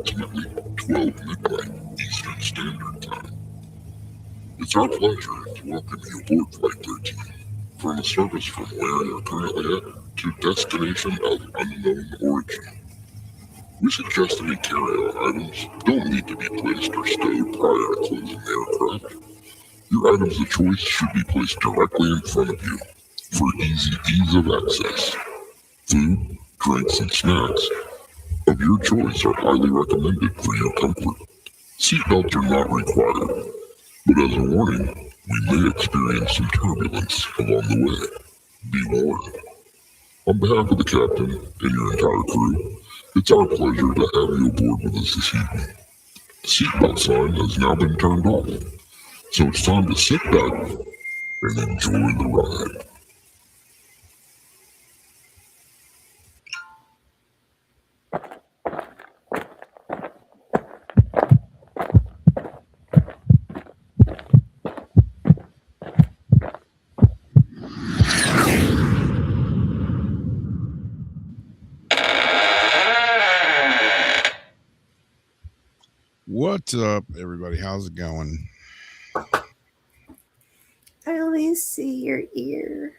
approximately 12 midnight Eastern Standard Time. It's our pleasure to welcome you aboard Flight 13 from a service from where you're currently at to destination of unknown origin. We suggest any carry-on items don't need to be placed or stowed prior to closing the aircraft. Your items of choice should be placed directly in front of you for ease of access. Food, drinks, and snacks of your choice are highly recommended for your comfort. Seatbelts are not required, but as a warning, we may experience some turbulence along the way. Be warned. On behalf of the captain and your entire crew, it's our pleasure to have you aboard with us this evening. The seatbelt sign has now been turned off, so it's time to sit back and enjoy the ride. What's up, everybody? How's it going? I only see your ear.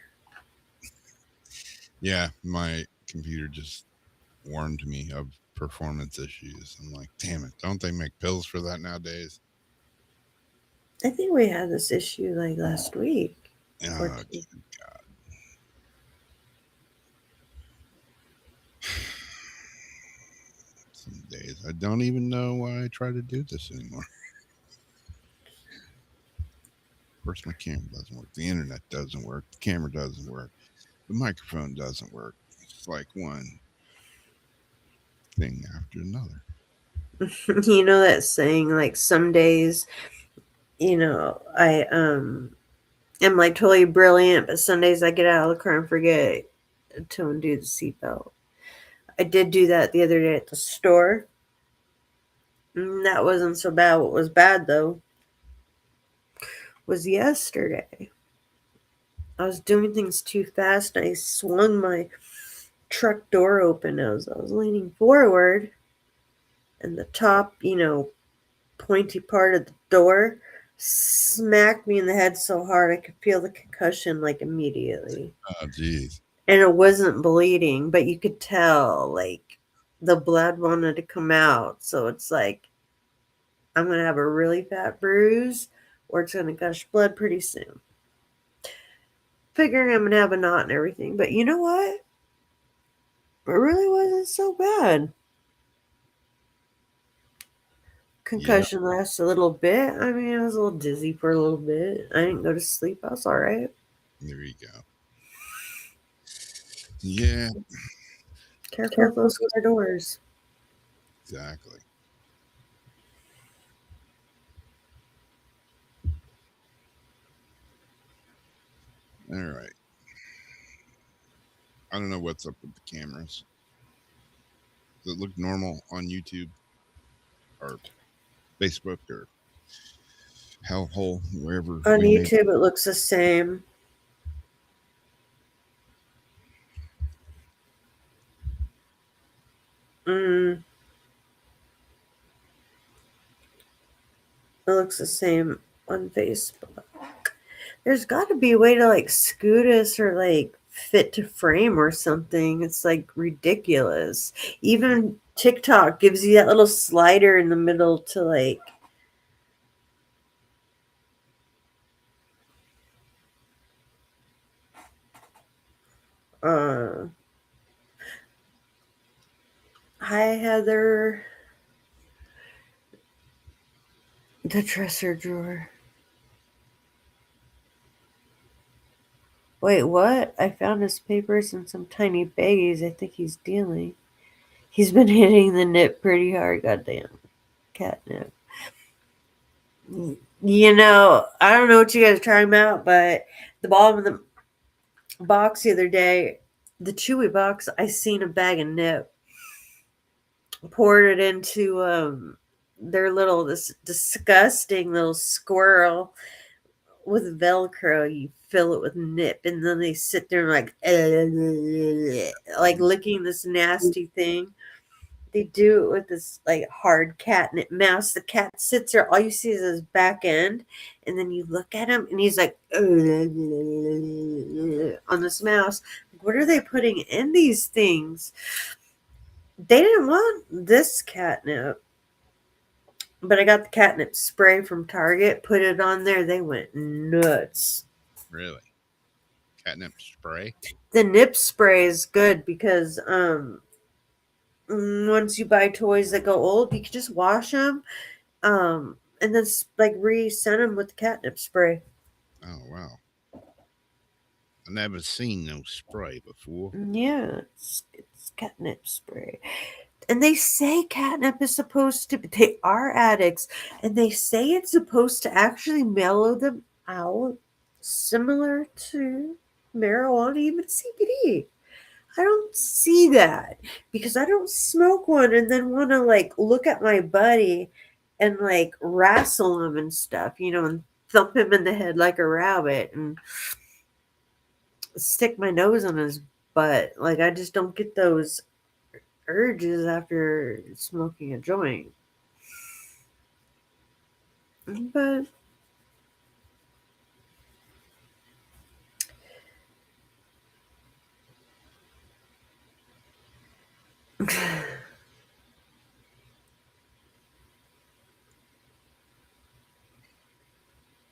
Yeah, my computer just warned me of performance issues. I'm like, damn it, don't they make pills for that nowadays? I think we had this issue like last week or Oh, two. God. Some days I don't even know why I try to do this anymore. Of course, my camera doesn't work. The internet doesn't work. The camera doesn't work. The microphone doesn't work. It's like one thing after another. You know that saying, like some days, I am like totally brilliant, but some days I get out of the car and forget to undo the seatbelt. I did do that the other day at the store. That wasn't so bad. What was bad though was yesterday. I was doing things too fast. And I swung my truck door open as I was leaning forward, and the top, pointy part of the door smacked me in the head so hard I could feel the concussion like immediately. Oh, geez. And it wasn't bleeding, but you could tell like the blood wanted to come out. So it's like I'm gonna have a really fat bruise or it's gonna gush blood pretty soon. Figuring I'm gonna have a knot and everything. But you know what? It really wasn't so bad. Yeah, Concussion lasted a little bit. I mean, I was a little dizzy for a little bit. I didn't go to sleep. I was all right. there you go. Yeah, Careful with those car doors. exactly. All right. I don't know what's up with the cameras. Does it look normal on YouTube or Facebook or Hellhole, wherever On we may? YouTube, it looks the same. Mm, it looks the same on Facebook. There's got to be a way to like scoot us or like fit to frame or something. It's like ridiculous. Even TikTok gives you that little slider in the middle to like. Uh, Hi Heather. The dresser drawer. Wait, what? I found his papers and some tiny baggies. I think he's dealing. He's been hitting the nip pretty hard. Goddamn catnip. I don't know what you guys are talking about, but the bottom of the box the other day, the Chewy box, I seen a bag of nip. Poured it into their little this disgusting little squirrel with Velcro. You fill it with nip, and then they sit there like licking this nasty thing. they do it with this like hard catnip mouse. The cat sits there, all you see is his back end, and then you look at him and he's like on this mouse. What are they putting in these things? They didn't want this catnip. But I got the catnip spray from Target, put it on there, they went nuts. Really? Catnip spray? The nip spray is good because once you buy toys that go old, you can just wash them and then like re-send them with the catnip spray. Oh, wow. I never seen no spray before. Yeah, it's catnip spray. And they say catnip is supposed to be, they are addicts, and they say it's supposed to actually mellow them out, similar to marijuana, even CBD. I don't see that because I don't smoke one and then want to like look at my buddy and like wrestle him and stuff, and thump him in the head like a rabbit and stick my nose on his butt. Like, I just don't get those urges after smoking a joint. But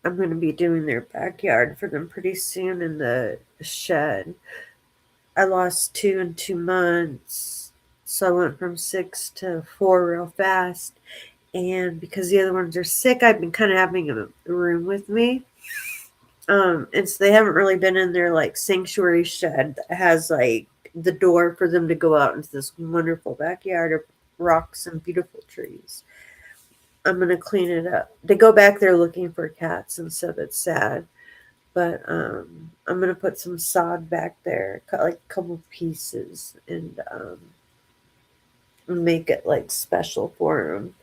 I'm going to be doing their backyard for them pretty soon in the shed. I lost 2 in 2 months, so I went from 6 to 4 real fast. And because the other ones are sick, I've been kind of having a room with me. And so they haven't really been in their like sanctuary shed that has like the door for them to go out into this wonderful backyard of rocks and beautiful trees. I'm gonna clean it up. They go back there looking for cats and stuff. It's sad, but I'm gonna put some sod back there, cut like a couple pieces, and make it like special for them.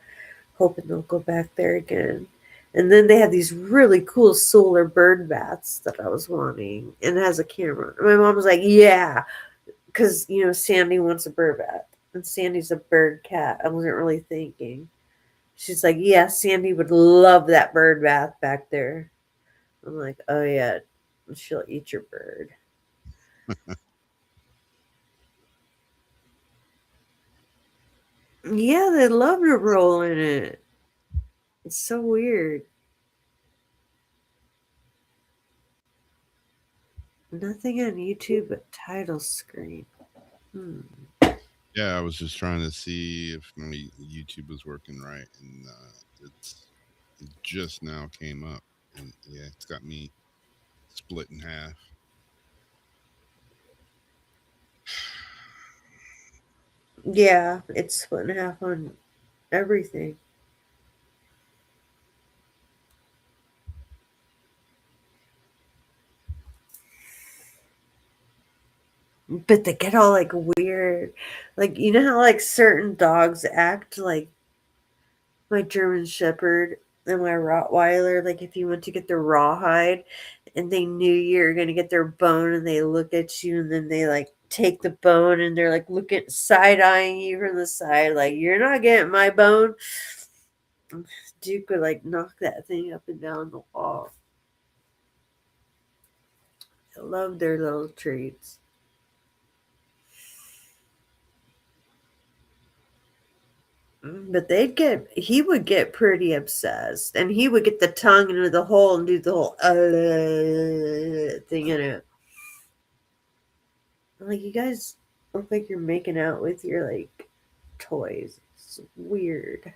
Hoping they'll go back there again. And then they had these really cool solar bird baths that I was wanting, and it has a camera. And my mom was like, "Yeah," because Sandy wants a bird bath, and Sandy's a bird cat. I wasn't really thinking. She's like, "Yeah, Sandy would love that bird bath back there." I'm like, "Oh yeah, she'll eat your bird." Yeah, they love to roll in it. It's so weird. Nothing on YouTube but title screen. Yeah, I was just trying to see if my YouTube was working right, and it just now came up, and yeah, it's got me split in half. Yeah, it's split in half on everything. But they get all like weird. Like, you know how like certain dogs act, like my German Shepherd and my Rottweiler, like if you went to get their rawhide and they knew you were gonna get their bone and they look at you and then they like take the bone and they're like looking side eyeing you from the side, like you're not getting my bone. Duke would like knock that thing up and down the wall. I love their little treats. But he would get pretty obsessed, and he would get the tongue into the hole and do the whole thing in it. I'm like, you guys look like you're making out with your like toys. It's weird.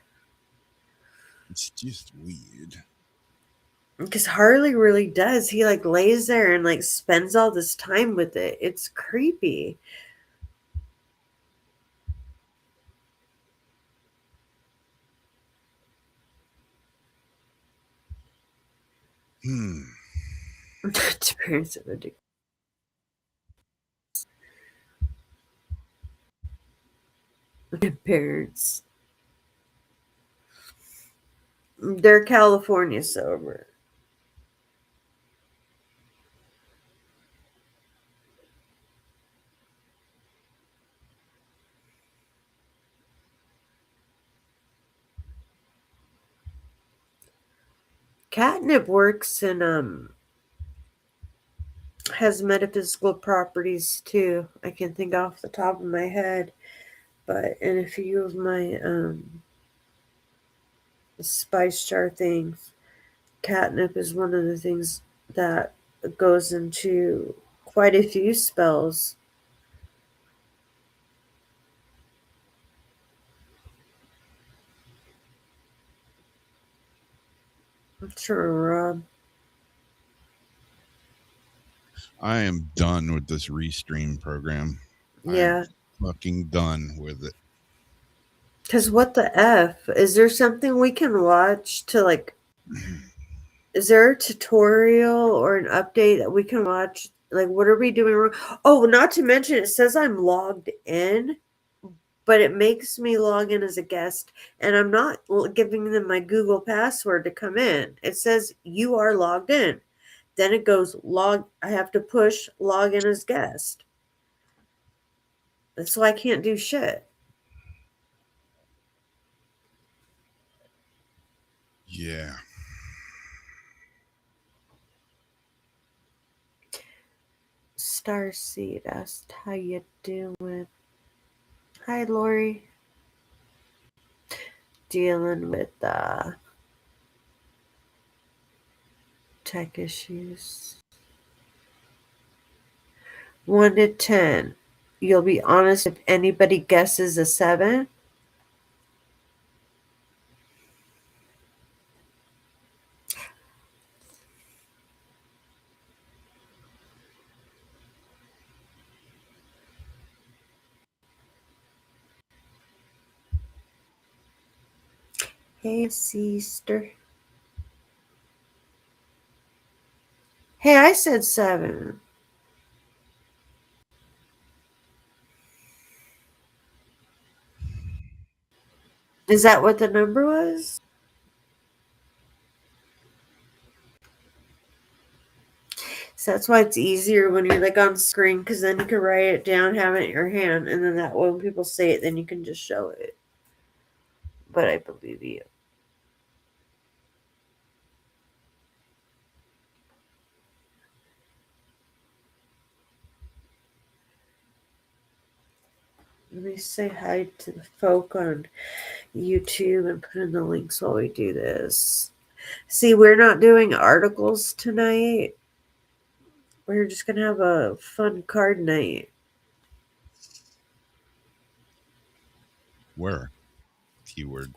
It's just weird. Because Harley really does. He like lays there and like spends all this time with it. It's creepy. Parents are ridiculous. Parents. They're California sober. Catnip works and has metaphysical properties too. I can think off the top of my head, but in a few of my spice jar things, catnip is one of the things that goes into quite a few spells. I'm sure, Rob. I am done with this Restream program. Yeah. I'm fucking done with it. Because what the F? Is there something we can watch to like? Is there a tutorial or an update that we can watch? Like, what are we doing wrong? Oh, not to mention, it says I'm logged in, but it makes me log in as a guest, and I'm not giving them my Google password to come in. It says you are logged in. Then it goes log. I have to push log in as guest. That's why I can't do shit. Yeah. Starseed asked how you doing. Hi, Lori. Dealing with tech issues. 1 to 10. You'll be honest if anybody guesses a 7. Hey, sister. Hey, I said 7. Is that what the number was? So that's why it's easier when you're like on screen, because then you can write it down, have it in your hand, and then that way when people say it, then you can just show it. But I believe you. Let me say hi to the folk on YouTube and put in the links while we do this. See, we're not doing articles tonight. We're just going to have a fun card night. Where? Keyword.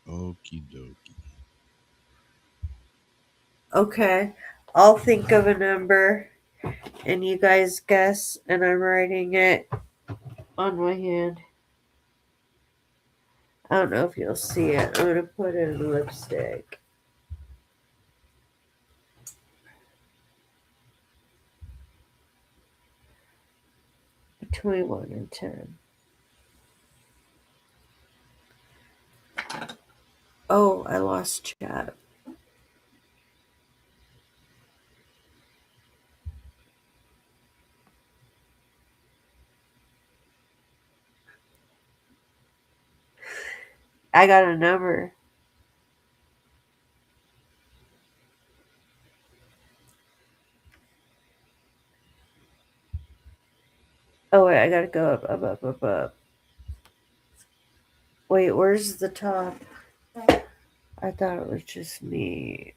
Okie dokie. Okay. I'll think of a number and you guys guess, and I'm writing it on my hand. I don't know if you'll see it. I'm going to put it in lipstick. Between 1 and 10. Oh, I lost chat. I got a number. Oh, wait, I got to go up. Wait, where's the top? I thought it was just me.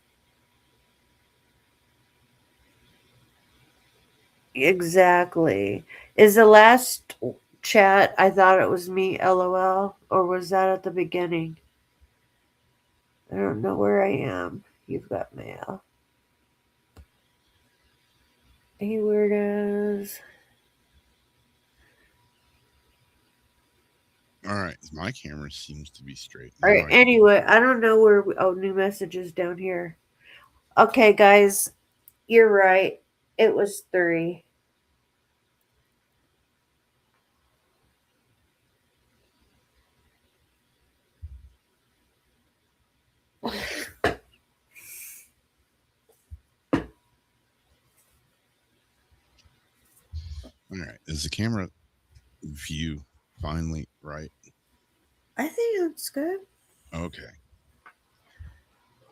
Exactly. Is the last chat, I thought it was me, LOL, or was that at the beginning? I don't know where I am. You've got mail. Hey, weirdos. All right. My camera seems to be straight. All right, anyway, I don't know where. New messages down here. Okay, guys, you're right. It was 3. All right. Is the camera view finally right? I think it's good. Okay.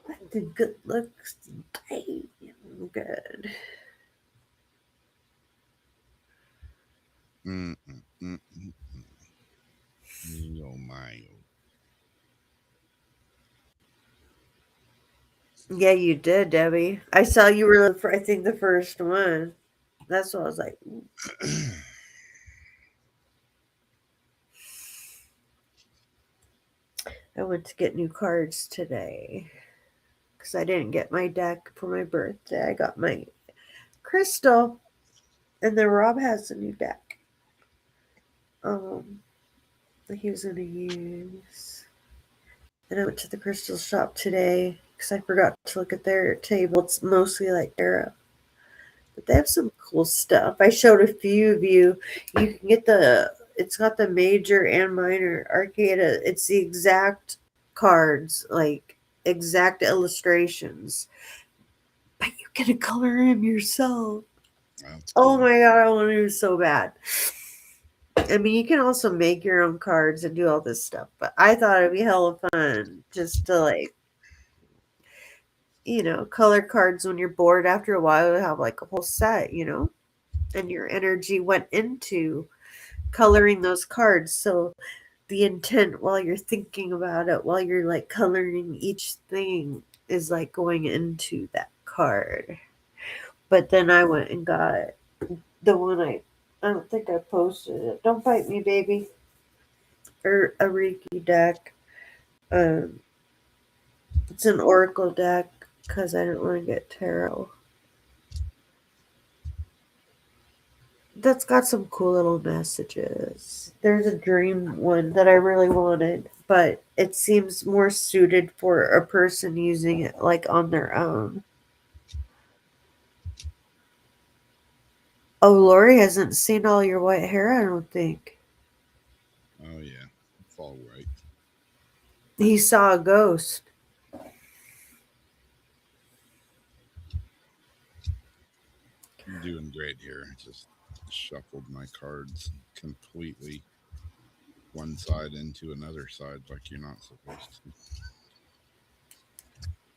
I think the good looks damn good. Oh my. Yeah, you did, Debbie. I saw you were, I think, the first one. That's what I was like. Ooh. I went to get new cards today because I didn't get my deck for my birthday. I got my crystal, and then Rob has a new deck. That he was gonna use. And I went to the crystal shop today because I forgot to look at their table. It's mostly like tarot, but they have some cool stuff. I showed a few of you. You can get it's got the major and minor arcana. It's the exact cards, like exact illustrations, but you get to color them yourself. That's Oh cool. my god, I want to do so bad. I mean, you can also make your own cards and do all this stuff, but I thought it'd be hella fun just to like, color cards when you're bored after a while. Have like a whole set, and your energy went into coloring those cards. So the intent while you're thinking about it, while you're like coloring each thing, is like going into that card. But then I went and got the one I don't think I posted it. Don't bite me, baby. Or a Reiki deck. Um, it's an Oracle deck because I didn't want to get tarot. That's got some cool little messages. There's a dream one that I really wanted, but it seems more suited for a person using it like on their own. Oh, Lori hasn't seen all your white hair, I don't think. Oh yeah. It's all right. He saw a ghost. I'm doing great here. Just shuffled my cards completely one side into another side like you're not supposed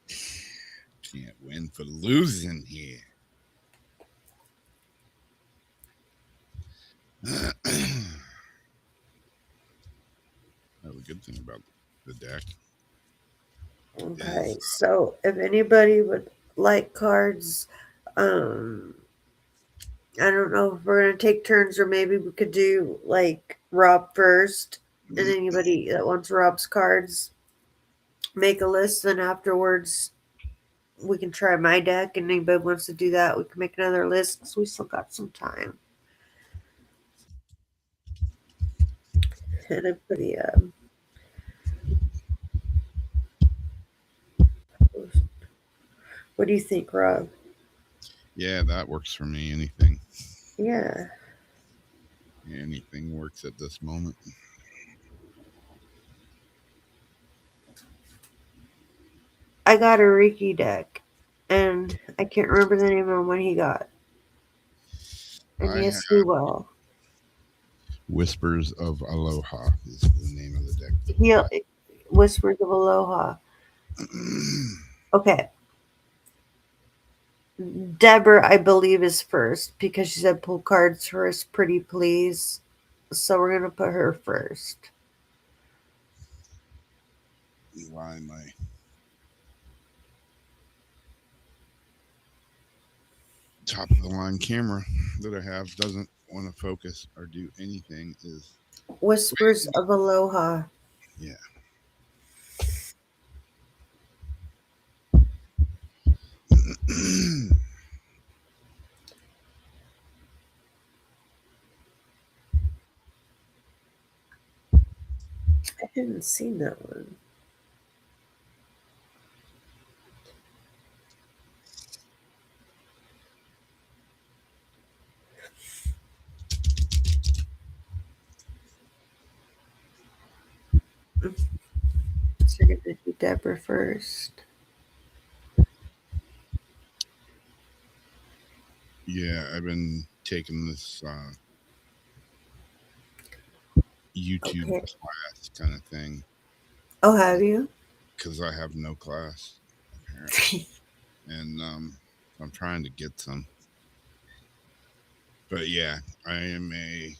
to. Can't win for losing here. That's a good thing about the deck. Okay, so if anybody would like cards, I don't know if we're gonna take turns or maybe we could do like Rob first, and anybody that wants Rob's cards, make a list, and afterwards we can try my deck, and anybody wants to do that, we can make another list, so we still got some time. Anybody, what do you think, Rob? Yeah, that works for me. Anything. Yeah. Anything works at this moment. I got a Reiki deck, and I can't remember the name of one he got. And yes, he will. Whispers of Aloha is the name of the deck. Whispers of Aloha. Okay. Deborah, I believe, is first because she said pull cards first, pretty please. So we're going to put her first. Why am I? Top of the line camera that I have doesn't want to focus or do anything. Is Whispers of Aloha. Yeah. I hadn't seen that one. So you're going to do Deborah first. Yeah, I've been taking this YouTube Okay. class kind of thing Oh, have you? because I have no class apparently, and I'm trying to get some. But yeah, I am a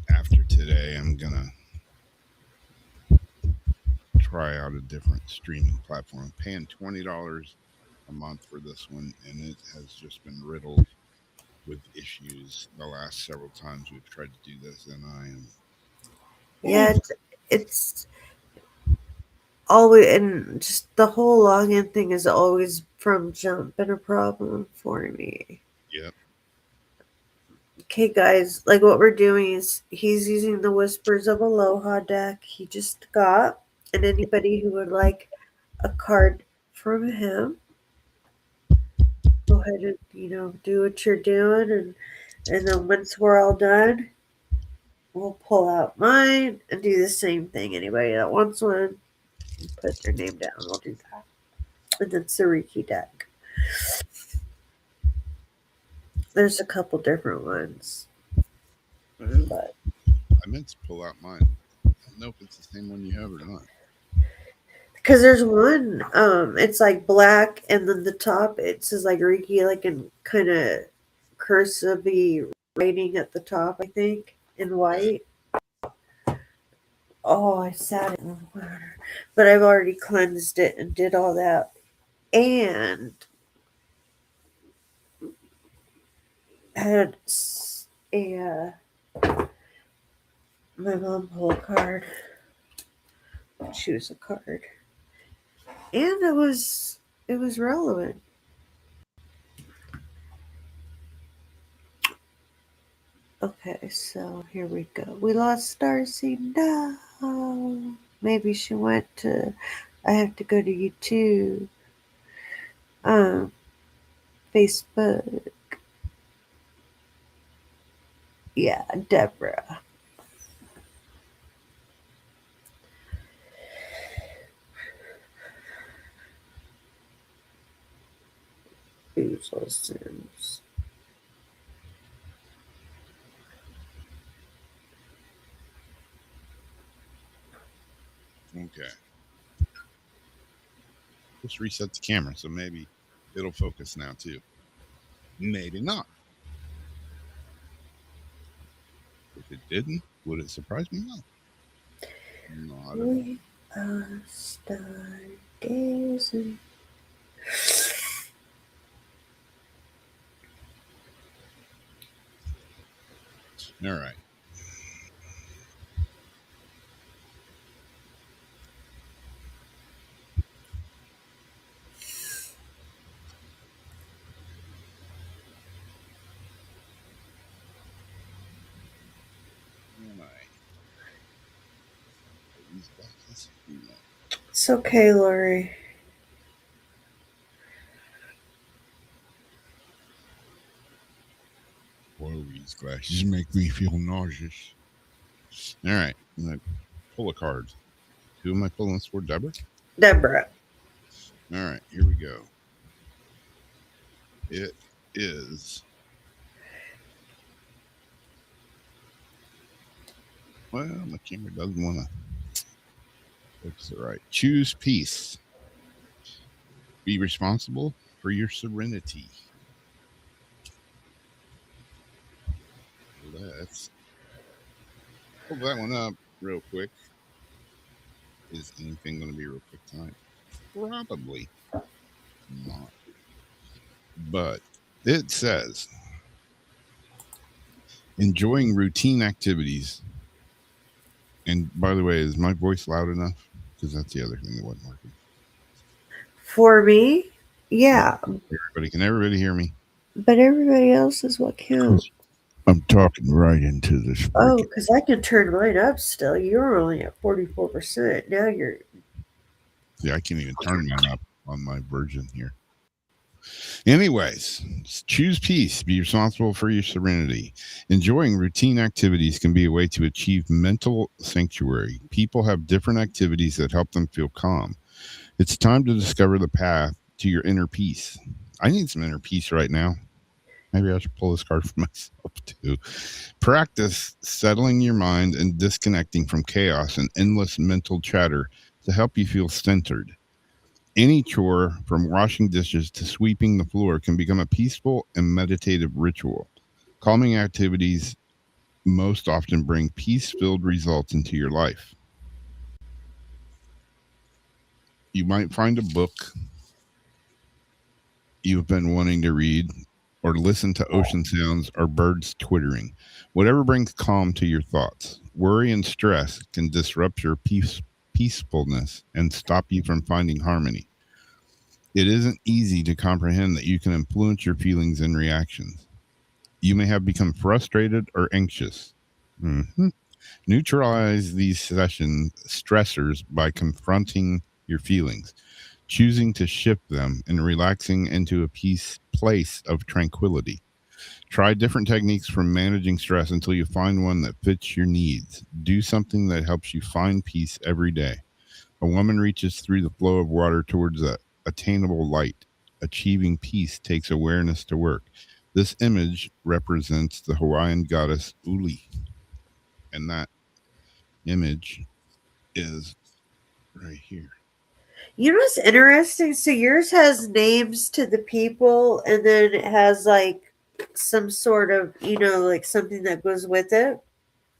after today, I'm gonna try out a different streaming platform. I'm paying $20 a month for this one, and it has just been riddled with issues the last several times we've tried to do this, and I am Yeah, it's always, and just the whole login thing is always from jump been a problem for me. yep. Okay, guys, like what we're doing is he's using the Whispers of Aloha deck he just got, and anybody who would like a card from him, go ahead and do what you're doing, and then once we're all done, we'll pull out mine and do the same thing. Anybody that wants one, put their name down. We'll do that, and then Sariki deck. There's a couple different ones, but I meant to pull out mine. I don't know if it's the same one you have or not. because there's one, it's like black, and then the top it says like Riki, like in kind of cursive writing at the top, I think, in white. Oh, I sat it in the water, but I've already cleansed it and did all that, and had a my mom pull a card, choose a card, and it was relevant. Okay, so here we go. We lost Darcy. No, maybe she went to. I have to go to YouTube, Facebook. Yeah, Deborah. Who's listens? Okay. Just reset the camera, so maybe it'll focus now too. Maybe not. If it didn't, would it surprise me? No. Not at all. We are stargazing. All right. It's okay, Lori. Whoa, these glasses make me feel nauseous. All right. I'm going to pull a card. Who am I pulling this for? Deborah? Deborah. All right. Here we go. It is. Well, my camera doesn't want to focus it right. Choose peace. Be responsible for your serenity. Let's pull that one up real quick. Is anything going to be real quick tonight? Probably not. But it says enjoying routine activities. And by the way, is my voice loud enough? Because that's the other thing that wasn't working. For me, yeah. Can everybody hear me? But everybody else is what counts. I'm talking right into this. Oh, because I can turn mine up still. You're only at 44%. Now you're. Yeah, I can't even turn mine up on my version here. Anyways, choose peace. Be responsible for your serenity. Enjoying routine activities can be a way to achieve mental sanctuary. People have different activities that help them feel calm. It's time to discover the path to your inner peace. I need some inner peace right now. Maybe I should pull this card for myself too. Practice settling your mind and disconnecting from chaos and endless mental chatter to help you feel centered. Any chore, from washing dishes to sweeping the floor, can become a peaceful and meditative ritual. Calming activities most often bring peace filled results into your life. You might find a book you've been wanting to read, or listen to ocean sounds or birds twittering. Whatever brings calm to your thoughts. Worry and stress can disrupt your peacefulness and stop you from finding harmony. It isn't easy to comprehend that you can influence your feelings and reactions. You may have become frustrated or anxious. Mhm. Neutralize these session stressors by confronting your feelings, choosing to shift them, and relaxing into a place of tranquility. Try different techniques for managing stress until you find one that fits your needs. Do something that helps you find peace every day. A woman reaches through the flow of water towards a attainable light. Achieving peace takes awareness to work. This image represents the Hawaiian goddess Uli, and that image is right here. You know what's interesting? So yours has names to the people, and then it has like some sort of, like something that goes with it.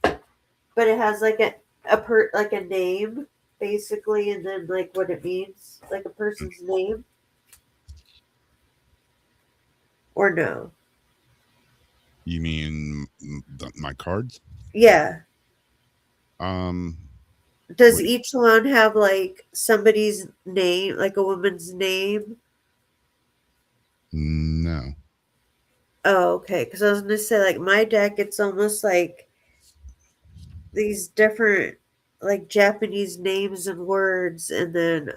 But it has like like a name basically, and then like what it means, like a person's name, or no? You mean my cards? Yeah. Um, Does what, each one have like somebody's name, like a woman's name? no. Oh, okay. Because I was gonna say, like my deck, it's almost like these different, like Japanese names and words, and then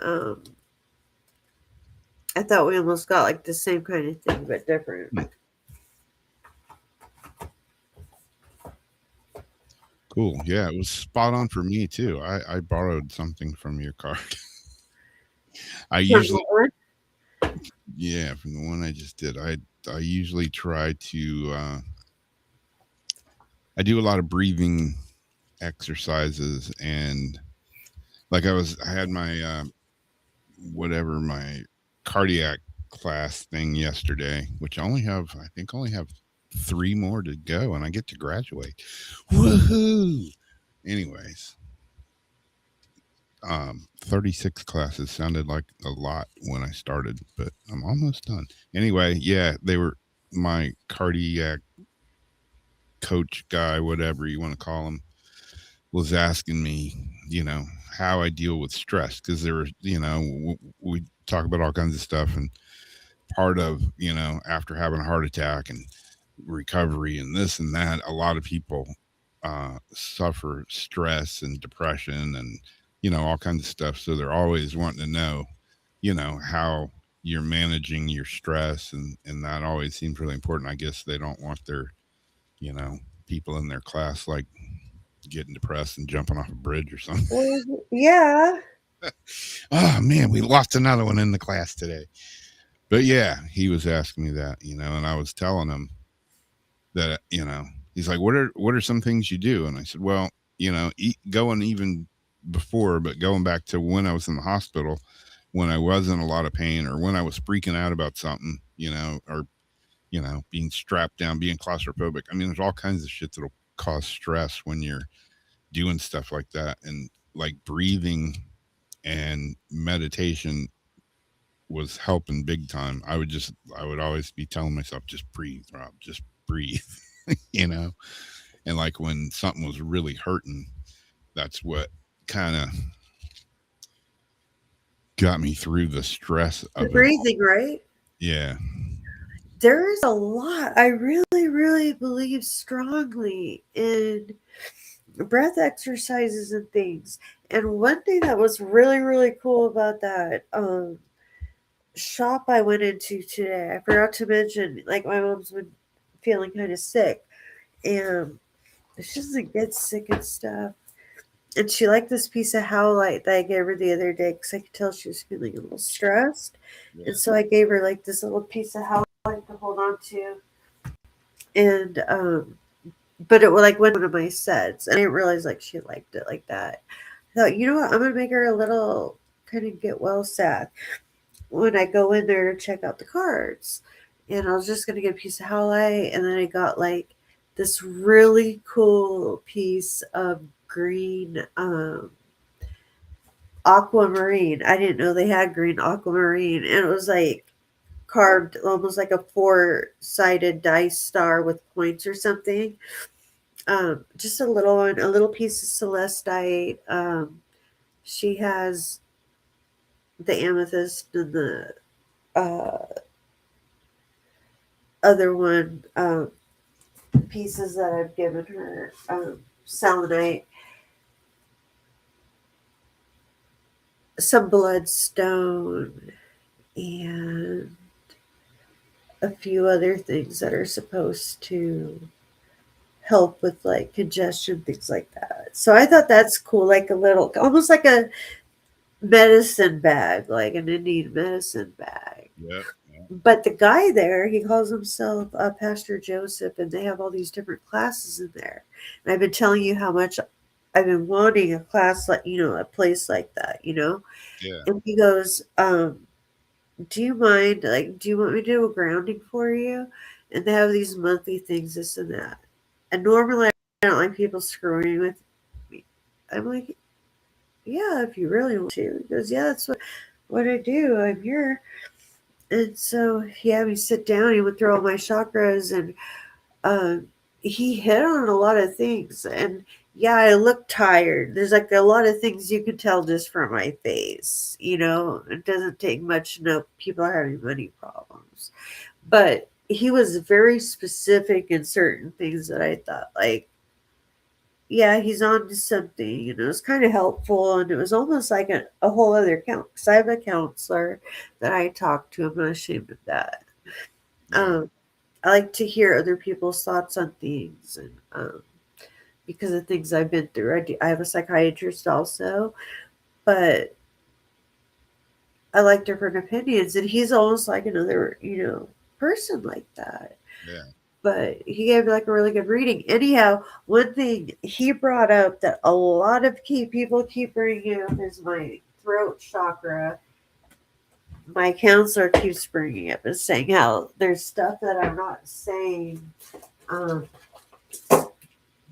I thought we almost got like the same kind of thing, but different. Cool. Yeah, it was spot on for me too. I borrowed something from your card. I From usually, what? yeah, from the one I just did. I usually try to. I do a lot of breathing exercises, and like I had my whatever my cardiac class thing yesterday, which I think only have 3 more to go, and I get to graduate. Woohoo! Anyways, 36 classes sounded like a lot when I started, but I'm almost done. Anyway, yeah, they were my cardiac coach guy, whatever you want to call him, was asking me, how I deal with stress, because there were, we talk about all kinds of stuff, and part of, after having a heart attack and recovery and this and that, a lot of people suffer stress and depression and, all kinds of stuff. So they're always wanting to know, how you're managing your stress. And that always seems really important. I guess they don't want their, people in their class like getting depressed and jumping off a bridge or something. Well, yeah. Oh man, we lost another one in the class today. But yeah, he was asking me that, and I was telling him that, he's like, what are some things you do? And I said, well, going even before, but going back to when I was in the hospital, when I was in a lot of pain, or when I was freaking out about something, or, being strapped down, being claustrophobic. I mean, there's all kinds of shit that'll cause stress when you're doing stuff like that. And like breathing and meditation was helping big time. I would always be telling myself, just breathe, Rob, just breathe, and like when something was really hurting, that's what kind of got me through the stress The of it. breathing, right? Yeah. There is a lot. I really, really believe strongly in breath exercises and things. And one thing that was really, really cool about that shop I went into today, I forgot to mention, like my mom's been feeling kind of sick, and she doesn't get sick and stuff. And she liked this piece of howlite that I gave her the other day because I could tell she was feeling a little stressed. Yeah. And so I gave her like this little piece of howlite to hold on to. and but it was like one of my sets, and I didn't realize like she liked it like that. I thought, you know what, I'm gonna make her a little kind of get well set when I go in there to check out the cards. And I was just gonna get a piece of howlite, and then I got like this really cool piece of green aquamarine. I didn't know they had green aquamarine, and it was like carved almost like a four-sided dice star with points or something. Just a little one, a little piece of celestite. She has the amethyst and the uh, other one pieces that I've given her, selenite, some bloodstone, and a few other things that are supposed to help with like congestion, things like that. So I thought that's cool, like a little, almost like a medicine bag, like an Indian medicine bag. Yep. But the guy there, he calls himself Pastor Joseph, and they have all these different classes in there. And I've been telling you how much I've been wanting a class like, a place like that, Yeah. And he goes, do you mind, like, do you want me to do a grounding for you? And they have these monthly things, this and that. And normally I don't like people screwing with me. I'm like, yeah, if you really want to. He goes, yeah, that's what I do. I'm here. And so he had me sit down. He went through all my chakras, and he hit on a lot of things. And yeah, I look tired. There's like a lot of things you can tell just from my face. It doesn't take much to know people are having money problems. But he was very specific in certain things that I thought, like, yeah, he's on to something. It's kind of helpful. And it was almost like a whole other count. Because I have a counselor that I talk to. I'm not ashamed of that. Yeah. I like to hear other people's thoughts on things. And because of things I've been through, I have a psychiatrist also. But I like different opinions. And he's almost like another, person like that. Yeah. But he gave like a really good reading. Anyhow, one thing he brought up that a lot of people keep bringing up is my throat chakra. My counselor keeps bringing up and saying how there's stuff that I'm not saying, um,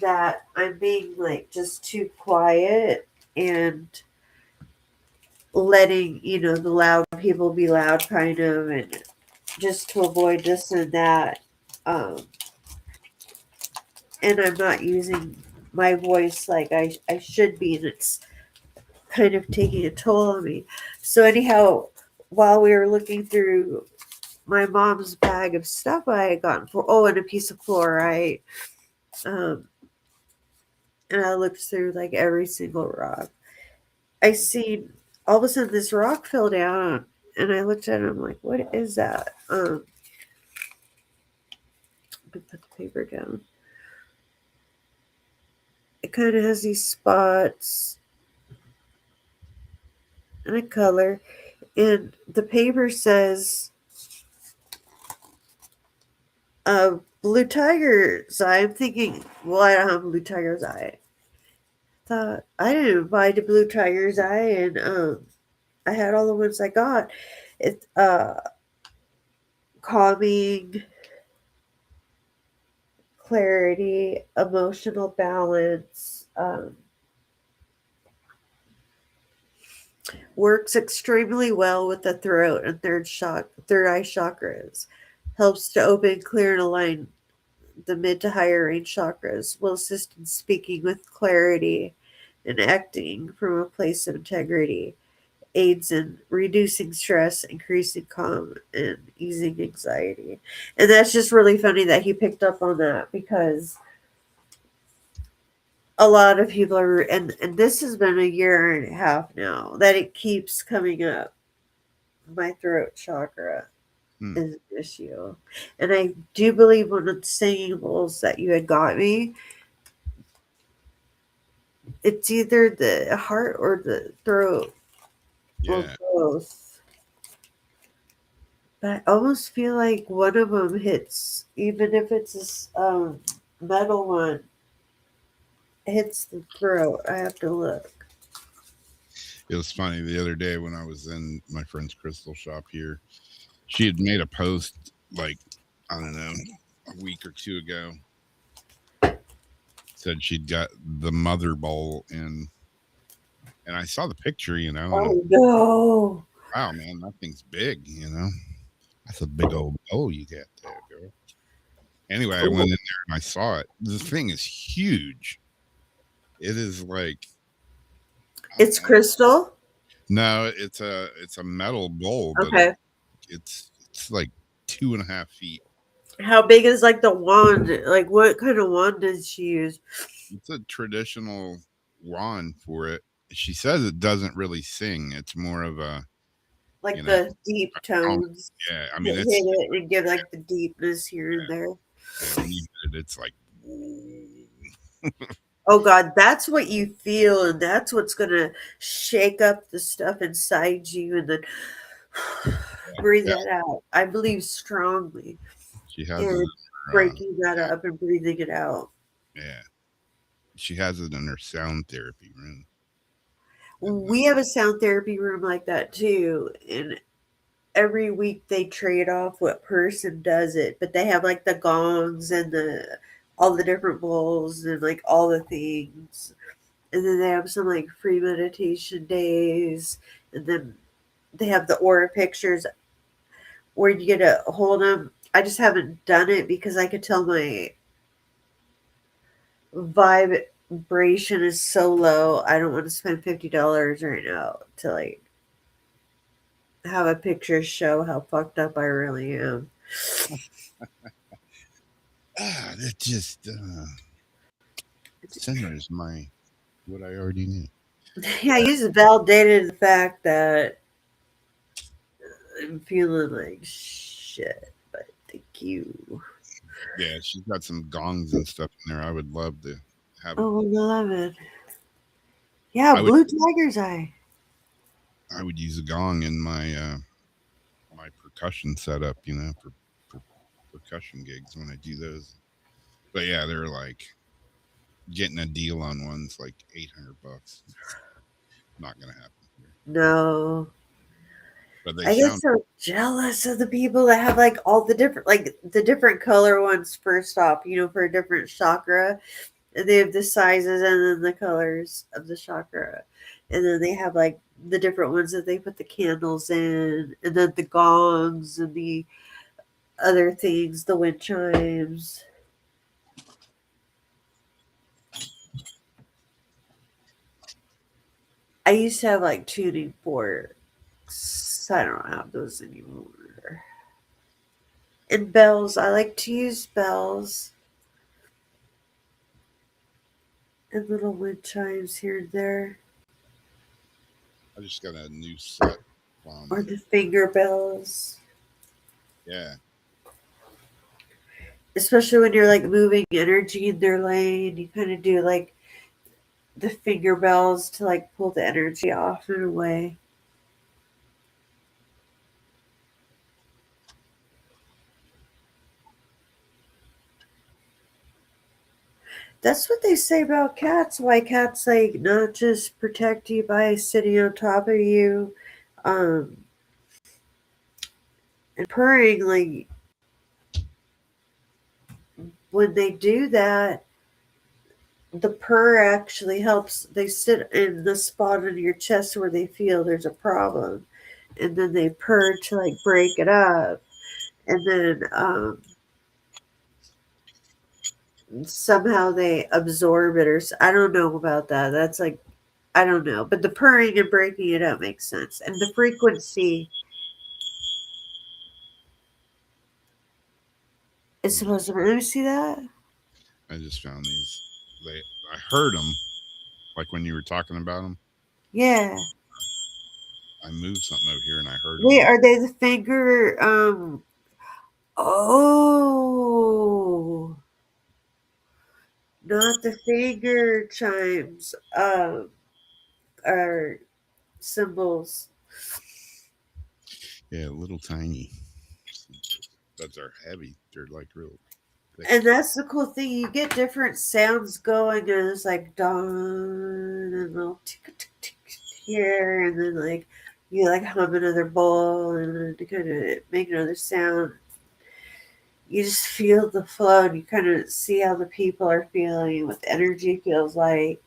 that I'm being like just too quiet and letting the loud people be loud, kind of, and just to avoid this and that. Um, and I'm not using my voice like I should be, and it's kind of taking a toll on me. So anyhow, while we were looking through my mom's bag of stuff I had gotten and a piece of fluorite, and I looked through like every single rock. I seen all of a sudden this rock fell down, and I looked at it. I'm like, what is that? Put the paper down. It kind of has these spots and a color, and the paper says blue tiger's eye. I'm thinking, well, I don't have blue tiger's eye. Thought I didn't buy the blue tiger's eye, and I had all the ones I got. It's calming, clarity, emotional balance. Works extremely well with the throat and third eye chakras. Helps to open, clear, and align the mid to higher range chakras. Will assist in speaking with clarity and acting from a place of integrity. Aids in reducing stress, increasing calm, and easing anxiety. And that's just really funny that he picked up on that, because a lot of people are, and this has been a year and a half now that it keeps coming up. My throat chakra is an issue. And I do believe one of the singing bowls that you had got me, it's either the heart or the throat, or Yeah. both. But I almost feel like one of them hits, even if it's this metal one, hits the throat. I have to look. It was funny the other day when I was in my friend's crystal shop here. She had made a post like, I don't know, a week or two ago. Said she'd got the mother bowl in, and I saw the picture, and Oh no! wow, man, that thing's big, That's a big old bowl you got there, girl. Anyway, I went in there and I saw it. This thing is huge. It is like It's crystal. No, it's a metal bowl, but Okay. it's like 2.5 feet. How big is like the wand? Like what kind of wand does she use? It's a traditional wand for it. She says it doesn't really sing. It's more of a Like the deep tones. yeah. I Hit mean, it and give like the deepness here and there. when you hit it, it's like Oh God, that's what you feel, and that's what's gonna shake up the stuff inside you, and then breathe that out. I believe strongly she has in it. breaking that up and breathing it out. Yeah, she has it in her sound therapy room. We have a sound therapy room like that too, and every week they trade off what person does it, but they have like the gongs and the all the different bowls and like all the things. And then they have some like free meditation days, and then they have the aura pictures where you get to hold them. I just haven't done it because I could tell my vibration is so low. I don't want to spend $50 right now to like have a picture show how fucked up I really am. That just centers my what I already knew. Yeah, you just validated the fact that I'm feeling like shit, but thank you. Yeah, she's got some gongs and stuff in there. I would love to have. Oh, 11. Yeah, I would- blue tiger's eye. I would use a gong in my my percussion setup, for percussion gigs when I do those. But yeah, they're like getting a deal on one's like $800. Not gonna happen here. No. But they I get sound so jealous of the people that have like all the different, like the different color ones first off, for a different chakra. And they have the sizes and then the colors of the chakra. And then they have like the different ones that they put the candles in, and then the gongs and the other things, the wind chimes. I used to have like tuning forks. I don't have those anymore. And bells. I like to use bells. And little wind chimes here and there. I just got a new set. Or the finger bells. Yeah. Especially when you're like moving energy in their lane. You kind of do like the finger bells to like pull the energy off in a way. That's what they say about cats. Why cats like not just protect you by sitting on top of you, um, and purring. Like when they do that, the purr actually helps. They sit in the spot on your chest where they feel there's a problem, and then they purr to like break it up, and then somehow they absorb it, or I don't know about that. That's like I don't know, but the purring and breaking it up makes sense, and the frequency is supposed to. Let me see that. I just found these. I heard them, like when you were talking about them. Yeah. I moved something over here and I heard Wait, them. are they the finger? Oh, not the finger chimes. Are symbols. Yeah, a little tiny. but they're heavy. They're like real thick. And that's the cool thing. You get different sounds going, and it's like dawn, and little tick tick tick here, and then like you like hum another bowl, and then to kind of make another sound. You just feel the flow, and you kind of see how the people are feeling, what the energy feels like.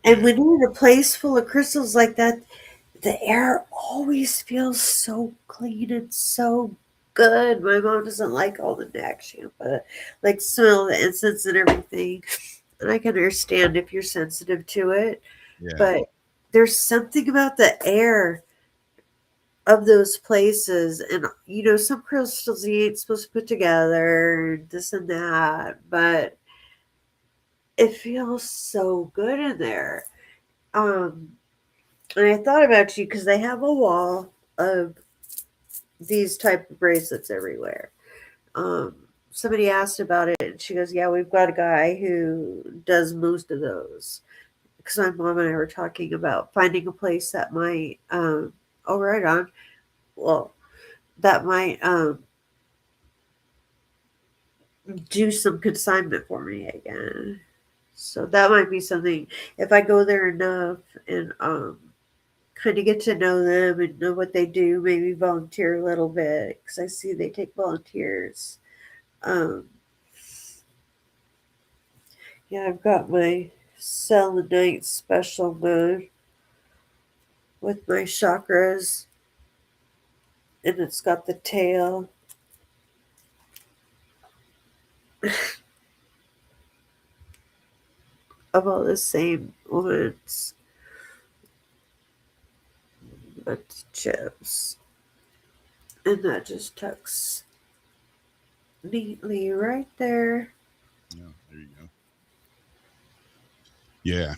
And Yeah. when you're in a place full of crystals like that, the air always feels so clean and so good. My mom doesn't like all the neck shampoo, but like smell the incense and everything. And I can understand if you're sensitive to it, Yeah. but there's something about the air of those places. And some crystals you ain't supposed to put together, this and that, but it feels so good in there. Um, and I thought about you because they have a wall of these type of bracelets everywhere. Somebody asked about it, and she goes, "Yeah, we've got a guy who does most of those." Because my mom and I were talking about finding a place that might, oh, right on. Well, that might do some consignment for me again. So that might be something if I go there enough and kind of get to know them and know what they do. Maybe volunteer a little bit because I see they take volunteers. Um, Yeah, I've got my selenite special mode with my chakras, and it's got the tail of all the same ones, but the chips. And that just tucks neatly right there. Yeah. There you go. Yeah.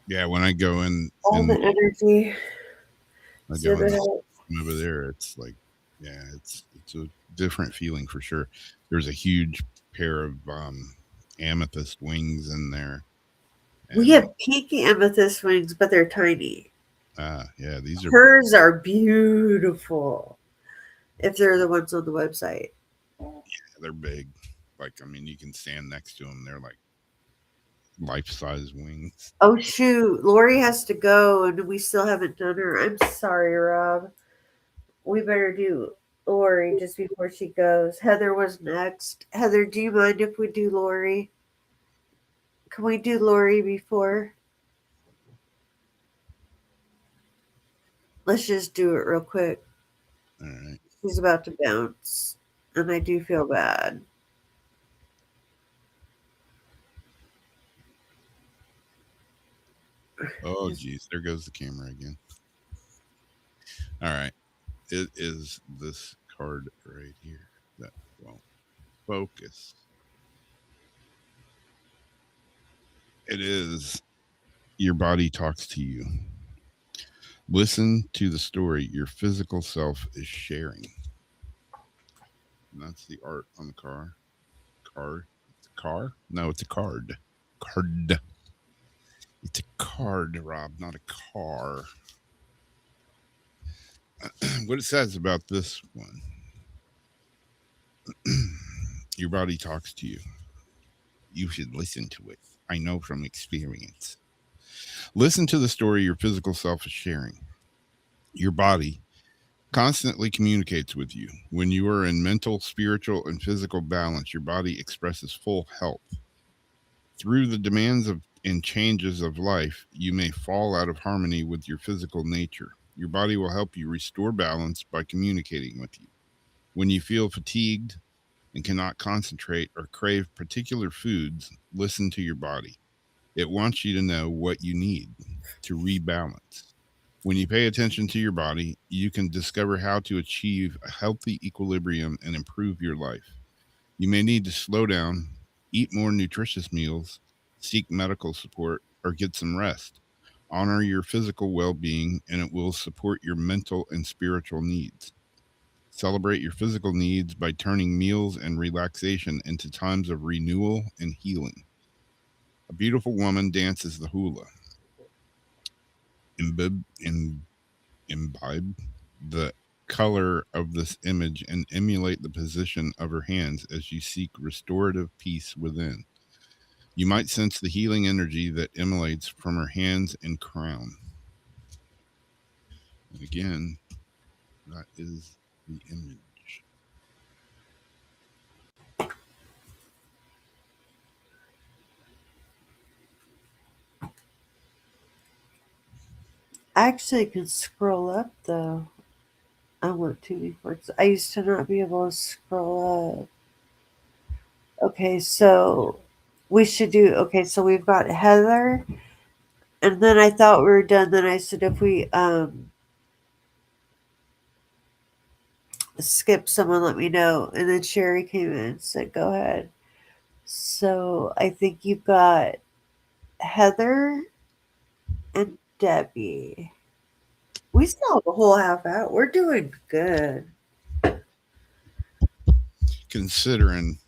Yeah. When I go in All and the energy. I go in Exhibit the out. over there, it's like, yeah, it's a different feeling for sure. There's a huge pair of amethyst wings in there, We and have pink amethyst wings, but they're tiny. yeah, these are Hers are beautiful if they're the ones on the website. they're big. Like, I mean, you can stand next to them. They're like life size wings. Oh shoot, Lori has to go and we still haven't done her. I'm sorry, Rob. We better do Lori just before she goes. Heather was next. Heather, do you mind if we do Lori? Can we do Lori before? Let's just do it real quick. All right. She's about to bounce. And I do feel bad. Oh, geez, there goes the camera again. All right, it is this card right here that won't focus. It is your body talks to you. Listen to the story your physical self is sharing. And that's the art on the car. Car. It's a car? No, it's a card. Card. It's a card, Rob, not a car. What it says about this one, your body talks to you. You should listen to it. I know from experience. Listen to the story your physical self is sharing. Your body constantly communicates with you. When you are in mental, spiritual, and physical balance, your body expresses full health. Through the demands of and changes of life, you may fall out of harmony with your physical nature. Your body will help you restore balance by communicating with you. When you feel fatigued and cannot concentrate or crave particular foods, listen to your body. It wants you to know what you need to rebalance. When you pay attention to your body, you can discover how to achieve a healthy equilibrium and improve your life. You may need to slow down, eat more nutritious meals, seek medical support, or get some rest. Honor your physical well being, and it will support your mental and spiritual needs. Celebrate your physical needs by turning meals and relaxation into times of renewal and healing. A beautiful woman dances the hula. Imbibe the color of this image and emulate the position of her hands as you seek restorative peace within. You might sense the healing energy that emanates from her hands and crown. And again, that is the image. I actually can scroll up though. I want to before. I used to not be able to scroll up. Okay, so we should do. Okay, so we've got Heather, and then I thought we were done. Then I said if we skip someone, let me know. And then Sherry came in and said, "Go ahead." So I think you've got Heather and Debbie. We still have a whole half hour. We're doing good. Considering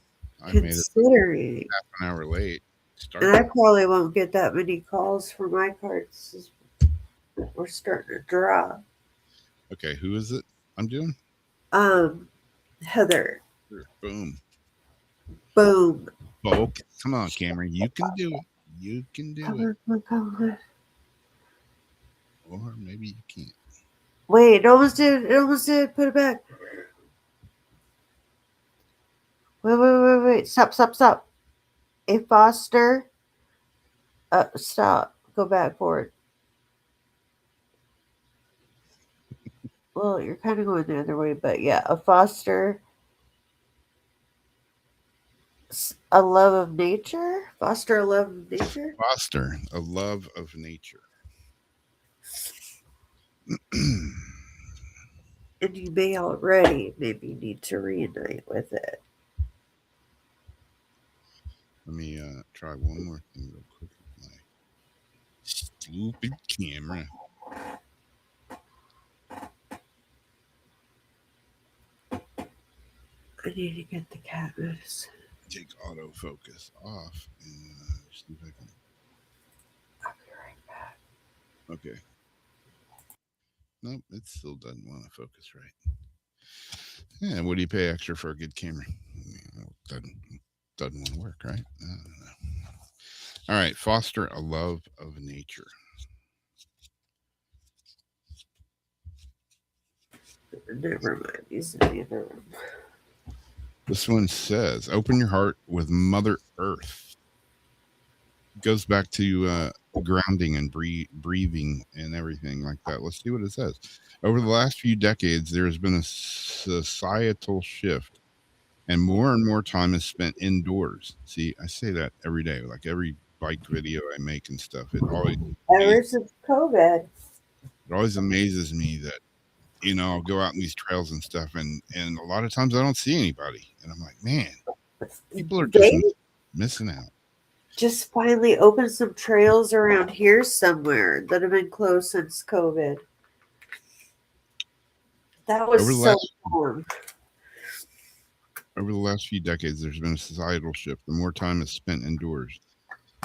I made it Considering. half an hour late. And I probably won't get that many calls for my cards. We're starting to draw. Okay, who is it I'm doing? Heather. Boom. Boom. Bulk. Come on, Cameron. You can do it. You can do it. Come on. Or maybe you can't. Wait, it almost did. It almost did. Put it back. Wait. Stop. A Foster. Stop. Go back forward. Well, you're kind of going the other way, but yeah, a Foster. A love of nature? Foster a love of nature? Foster a love of nature. And you may already maybe need to reunite with it. Let me try one more thing real quick with my stupid camera. I need to get the cat medicine. Take autofocus off and see if I can. I'll be right back. Okay. Nope, it still doesn't want to focus right. Yeah, what do you pay extra for a good camera? Doesn't want to work, right? I don't know. All right, foster a love of nature. Never mind. These are the other one. This one says, open your heart with Mother Earth. It goes back to grounding and breathing and everything like that. Let's see what it says. Over the last few decades, there has been a societal shift, and more time is spent indoors. See, I say that every day, like every bike video I make and stuff. Ever since COVID. It always amazes me that, you know, I'll go out in these trails and stuff, and a lot of times I don't see anybody, and I'm like, man, people are just missing out. Just finally opened some trails around here somewhere that have been closed since COVID. That was so warm. Over the last few decades, there's been a societal shift. The more time is spent indoors.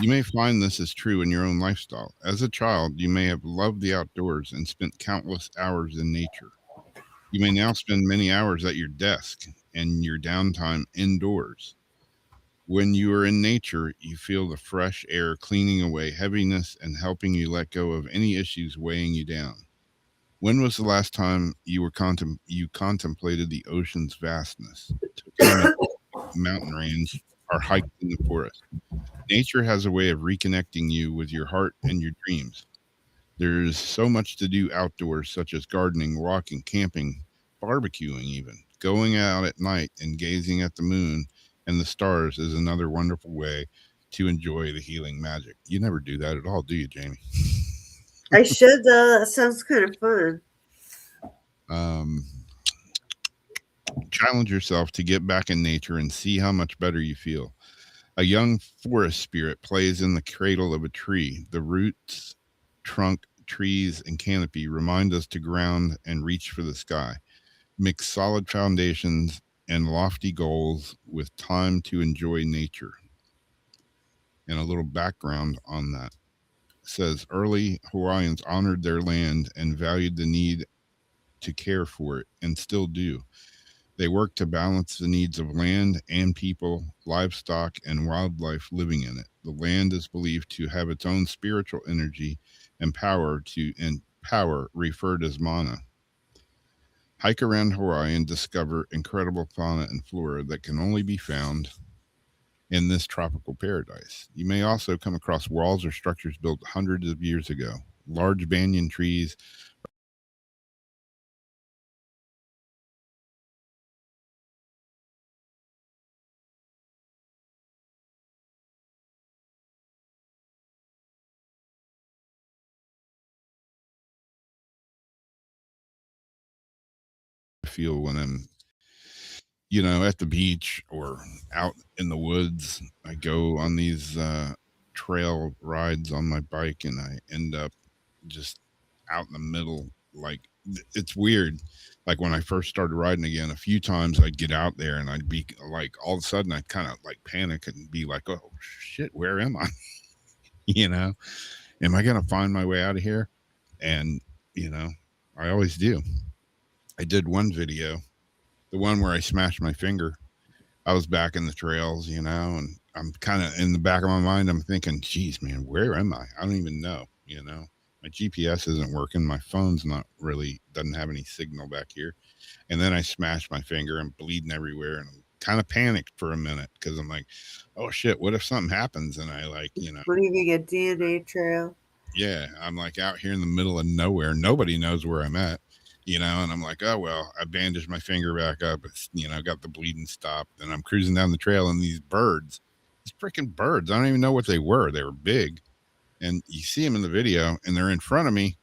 You may find this is true in your own lifestyle. As a child, you may have loved the outdoors and spent countless hours in nature. You may now spend many hours at your desk and your downtime indoors. When you are in nature, you feel the fresh air cleaning away heaviness and helping you let go of any issues weighing you down. When was the last time you contemplated the ocean's vastness, mountain range, or hiked in the forest? Nature has a way of reconnecting you with your heart and your dreams. There is so much to do outdoors, such as gardening, walking, camping, barbecuing even. Going out at night and gazing at the moon and the stars is another wonderful way to enjoy the healing magic. You never do that at all, do you, Jamie? I should, though. That sounds kind of fun. Challenge yourself to get back in nature and see how much better you feel. A young forest spirit plays in the cradle of a tree. The roots, trunk, trees, and canopy remind us to ground and reach for the sky. Mix solid foundations and lofty goals with time to enjoy nature. And a little background on that. Says early Hawaiians honored their land and valued the need to care for it and still do. They work to balance the needs of land and people, livestock, and wildlife living in it. The land is believed to have its own spiritual energy and power referred as mana. Hike around Hawaii and discover incredible fauna and flora that can only be found in this tropical paradise. You may also come across walls or structures built hundreds of years ago. Large banyan trees feel when I'm, at the beach or out in the woods. I go on these trail rides on my bike and I end up just out in the middle. Like, it's weird. Like, when I first started riding again, a few times I'd get out there and I'd be like, all of a sudden I'd kind of like panic and be like, oh shit, where am I? you know, am I going to find my way out of here? And, you know, I always do. I did one video, the one where I smashed my finger. I was back in the trails, and I'm kind of in the back of my mind, I'm thinking, geez, man, where am I? I don't even know, My GPS isn't working. My phone's doesn't have any signal back here. And then I smashed my finger and bleeding everywhere. And I'm kind of panicked for a minute because I'm like, oh shit, what if something happens? And I leaving a DNA trail. Yeah, I'm like out here in the middle of nowhere. Nobody knows where I'm at, and I'm like, oh, well, I bandaged my finger back up. It's, got the bleeding stopped. And I'm cruising down the trail and these freaking birds, I don't even know what they were. They were big. And you see them in the video and they're in front of me.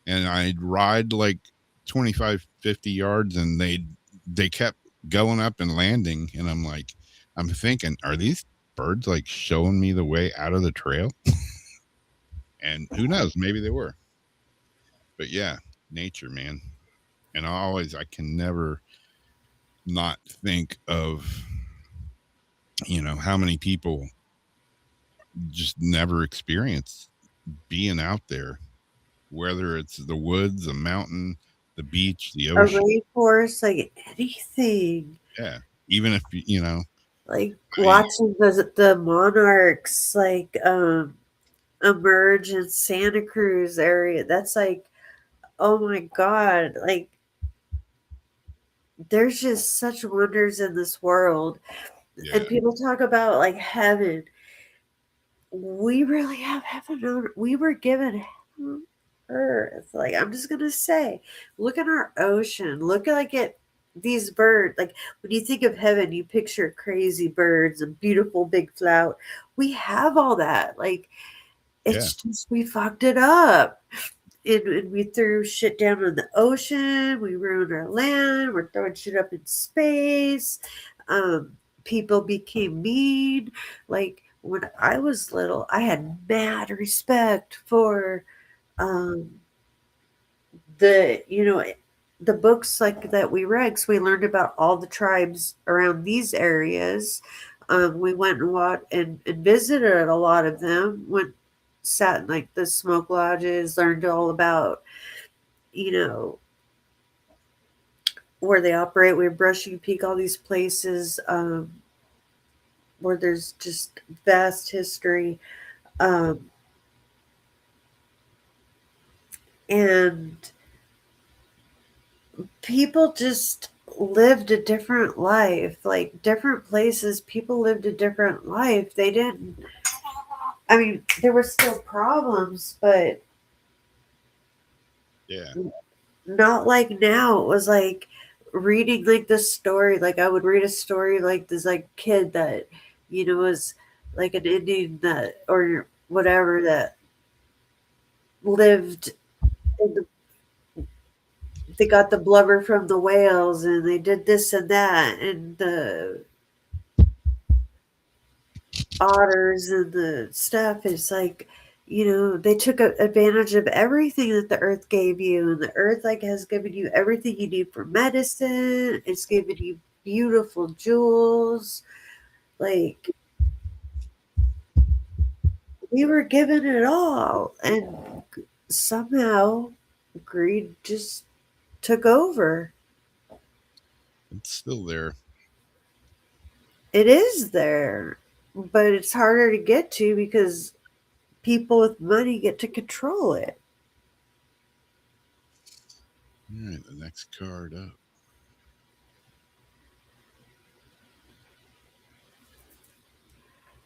And I'd ride like 25, 50 yards and they kept going up and landing. And I'm thinking, are these birds like showing me the way out of the trail? And who knows, maybe they were. But yeah, nature, man. And I can never not think of, how many people just never experience being out there, whether it's the woods, the mountain, the beach, the ocean, a rainforest, like anything. Yeah. Even if, like watching the monarchs, like, emerge in Santa Cruz area. That's like, oh my God, like there's just such wonders in this world. Yeah. And people talk about like heaven. We really have heaven. We were given heaven on earth. Like, I'm just gonna say, look at our ocean. Look at these birds. Like, when you think of heaven, you picture crazy birds and beautiful big flower. We have all that. Like, it's just we fucked it up. And we threw shit down in the ocean. We ruined our land. We're throwing shit up in space. People became mean. Like, when I was little, I had mad respect for the books like that we read. So we learned about all the tribes around these areas. We went and visited a lot of them. Sat in like the smoke lodges, learned all about, where they operate. We were Brushing Peak, all these places where there's just vast history. And people just lived a different life. Like, different places, people lived a different life. They didn't, I mean, there were still problems, but not like now. It was like reading like the story. Like, I would read a story like this like kid that, was like an Indian that or whatever that lived in they got the blubber from the whales and they did this and that and the otters and the stuff. Is like, they took advantage of everything that the earth gave you, and the earth like has given you everything you need for medicine. It's given you beautiful jewels. Like, we were given it all, and somehow greed just took over. It's still there. It is there, but it's harder to get to because people with money get to control it. All right, the next card up.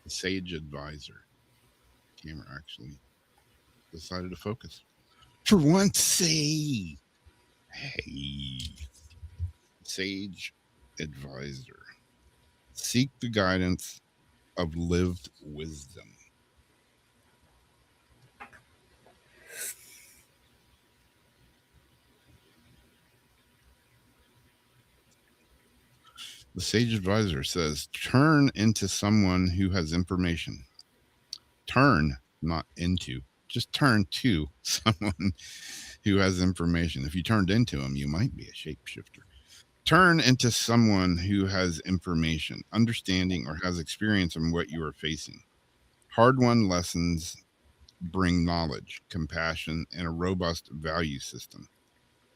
The Sage Advisor. Camera actually decided to focus. For once, say, hey, Sage Advisor. Seek the guidance of lived wisdom. The Sage Advisor says, turn into someone who has information. Turn, not into. Just turn to someone who has information. If you turned into him, you might be a shapeshifter. Turn into someone who has information, understanding, or has experience in what you are facing. Hard-won lessons bring knowledge, compassion, and a robust value system.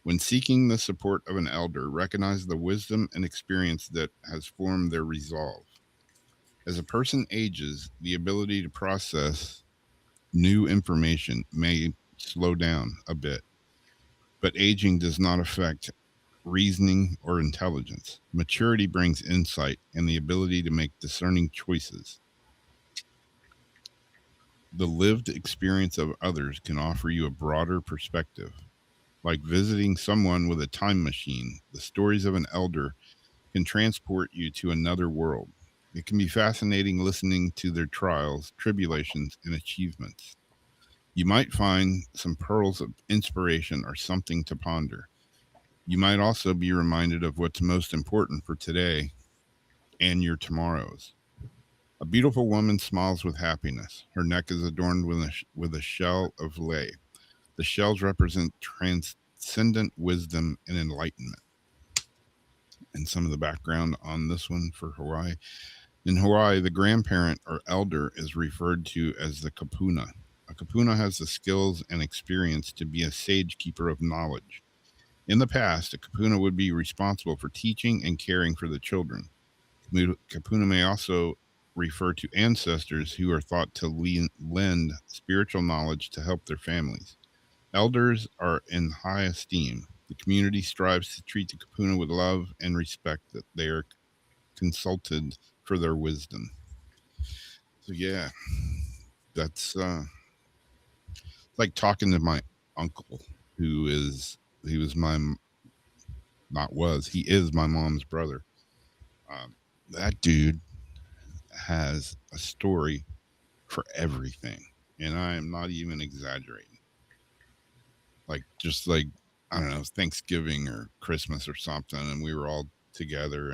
When seeking the support of an elder, recognize the wisdom and experience that has formed their resolve. As a person ages, the ability to process new information may slow down a bit, but aging does not affect reasoning or intelligence. Maturity brings insight and the ability to make discerning choices. The lived experience of others can offer you a broader perspective. Like visiting someone with a time machine, the stories of an elder can transport you to another world. It can be fascinating listening to their trials, tribulations, and achievements. You might find some pearls of inspiration or something to ponder. You might also be reminded of what's most important for today and your tomorrows. A beautiful woman smiles with happiness. Her neck is adorned with a shell of lei. The shells represent transcendent wisdom and enlightenment. And some of the background on this one for Hawaii. In Hawaii, the grandparent or elder is referred to as the kapuna. A kapuna has the skills and experience to be a sage keeper of knowledge. In the past, a kapuna would be responsible for teaching and caring for the children. Kapuna may also refer to ancestors who are thought to lend spiritual knowledge to help their families. Elders are in high esteem. The community strives to treat the kapuna with love and respect that they are consulted for their wisdom. So yeah, that's like talking to my uncle, who is he was my not was he is my mom's brother. That dude has a story for everything, and I am not even exaggerating. Like just like I don't know, Thanksgiving or Christmas or something, and we were all together,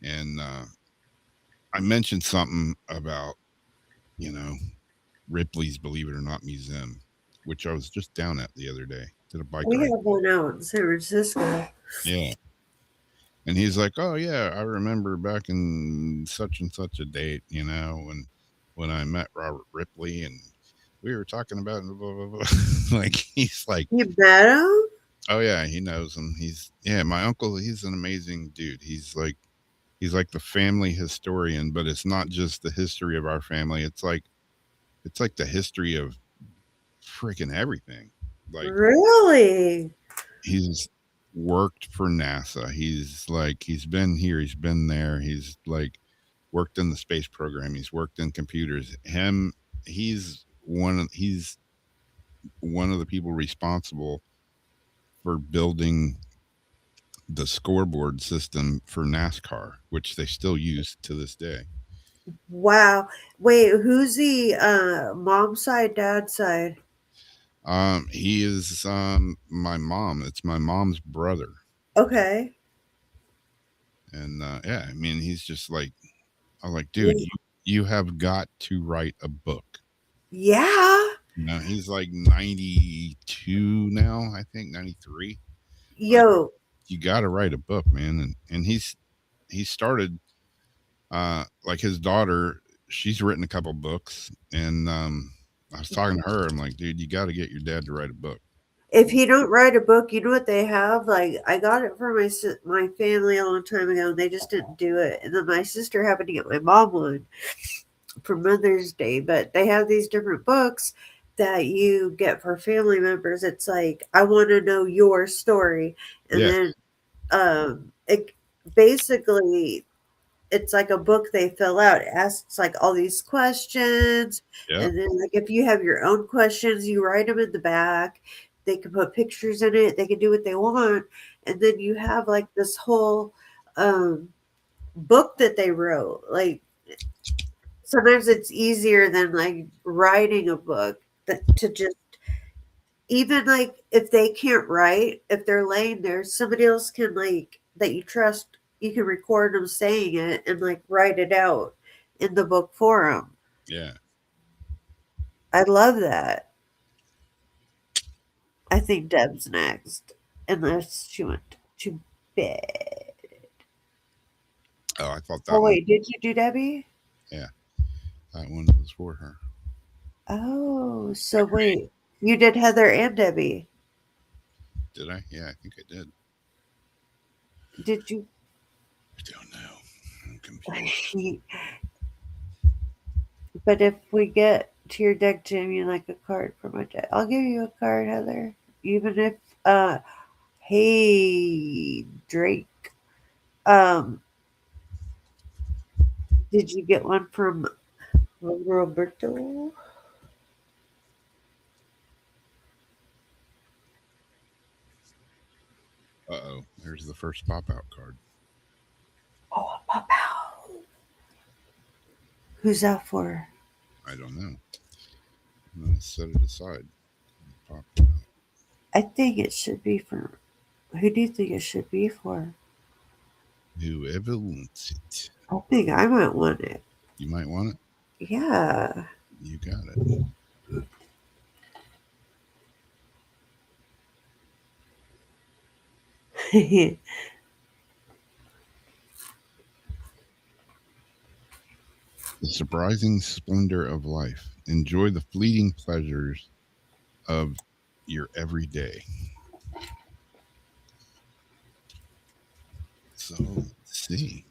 and I mentioned something about Ripley's Believe It or Not museum, which I was just down at the other day. Did a bike We ride. have one out in San Francisco. Yeah. And he's like, "Oh yeah, I remember back in such and such a date, when I met Robert Ripley and we were talking about blah, blah, blah." Like he's like, You met him? "Oh yeah, he knows him. My uncle, he's an amazing dude. He's like the family historian, but it's not just the history of our family. It's like the history of freaking everything. Like Really? he's worked for NASA. He's been here, he's been there. He's like worked in the space program. He's worked in computers. He's one of the people responsible for building the scoreboard system for NASCAR, which they still use to this day. Wow. Wait, who's the mom side, dad side? He is my mom. It's my mom's brother. Okay. And yeah, I mean, he's just like, I was like, dude, you have got to write a book. Yeah. He's like 92 now, I think 93. Yo. Like, you got to write a book, man. And he started like his daughter. She's written a couple books, and I was talking to her. I'm like, dude, you got to get your dad to write a book. if you don't write a book, you know what they have? Like I got it for my family a long time ago, and they just didn't do it. And then my sister happened to get my mom one for Mother's Day, but they have these different books that you get for family members. It's like I want to know your story, and Yeah. then it basically it's like a book they fill out. It asks like all these questions, Yeah. and then like if you have your own questions, you write them in the back. They can put pictures in it. They can do what they want, and then you have like this whole um, book that they wrote. Like sometimes it's easier than like writing a book to just even like if they can't write, if they're laying there, somebody else can like that you trust, you can record them saying it and like write it out in the book for them. Yeah. I love that. I think Deb's next, unless she went to bed. Oh, I thought that Oh one. wait, did you do Debbie? Yeah, that one was for her. Oh, so wait, you did Heather and Debbie. Did I? Yeah, I think I did. Did you? I don't know. I'm confused. But if we get to your deck, Jim, you like a card for my deck. I'll give you a card, Heather. Even if hey Drake. Um did you get one from Roberto? Uh-oh. There's the first pop-out card. Oh, Papa. Who's that for? I don't know. I'm going to set it aside. Pop it out. I think it should be for who do you think it should be for? Whoever wants it. I think I might want it. You might want it. Yeah. You got it. The surprising splendor of life. Enjoy the fleeting pleasures of your everyday. So let's see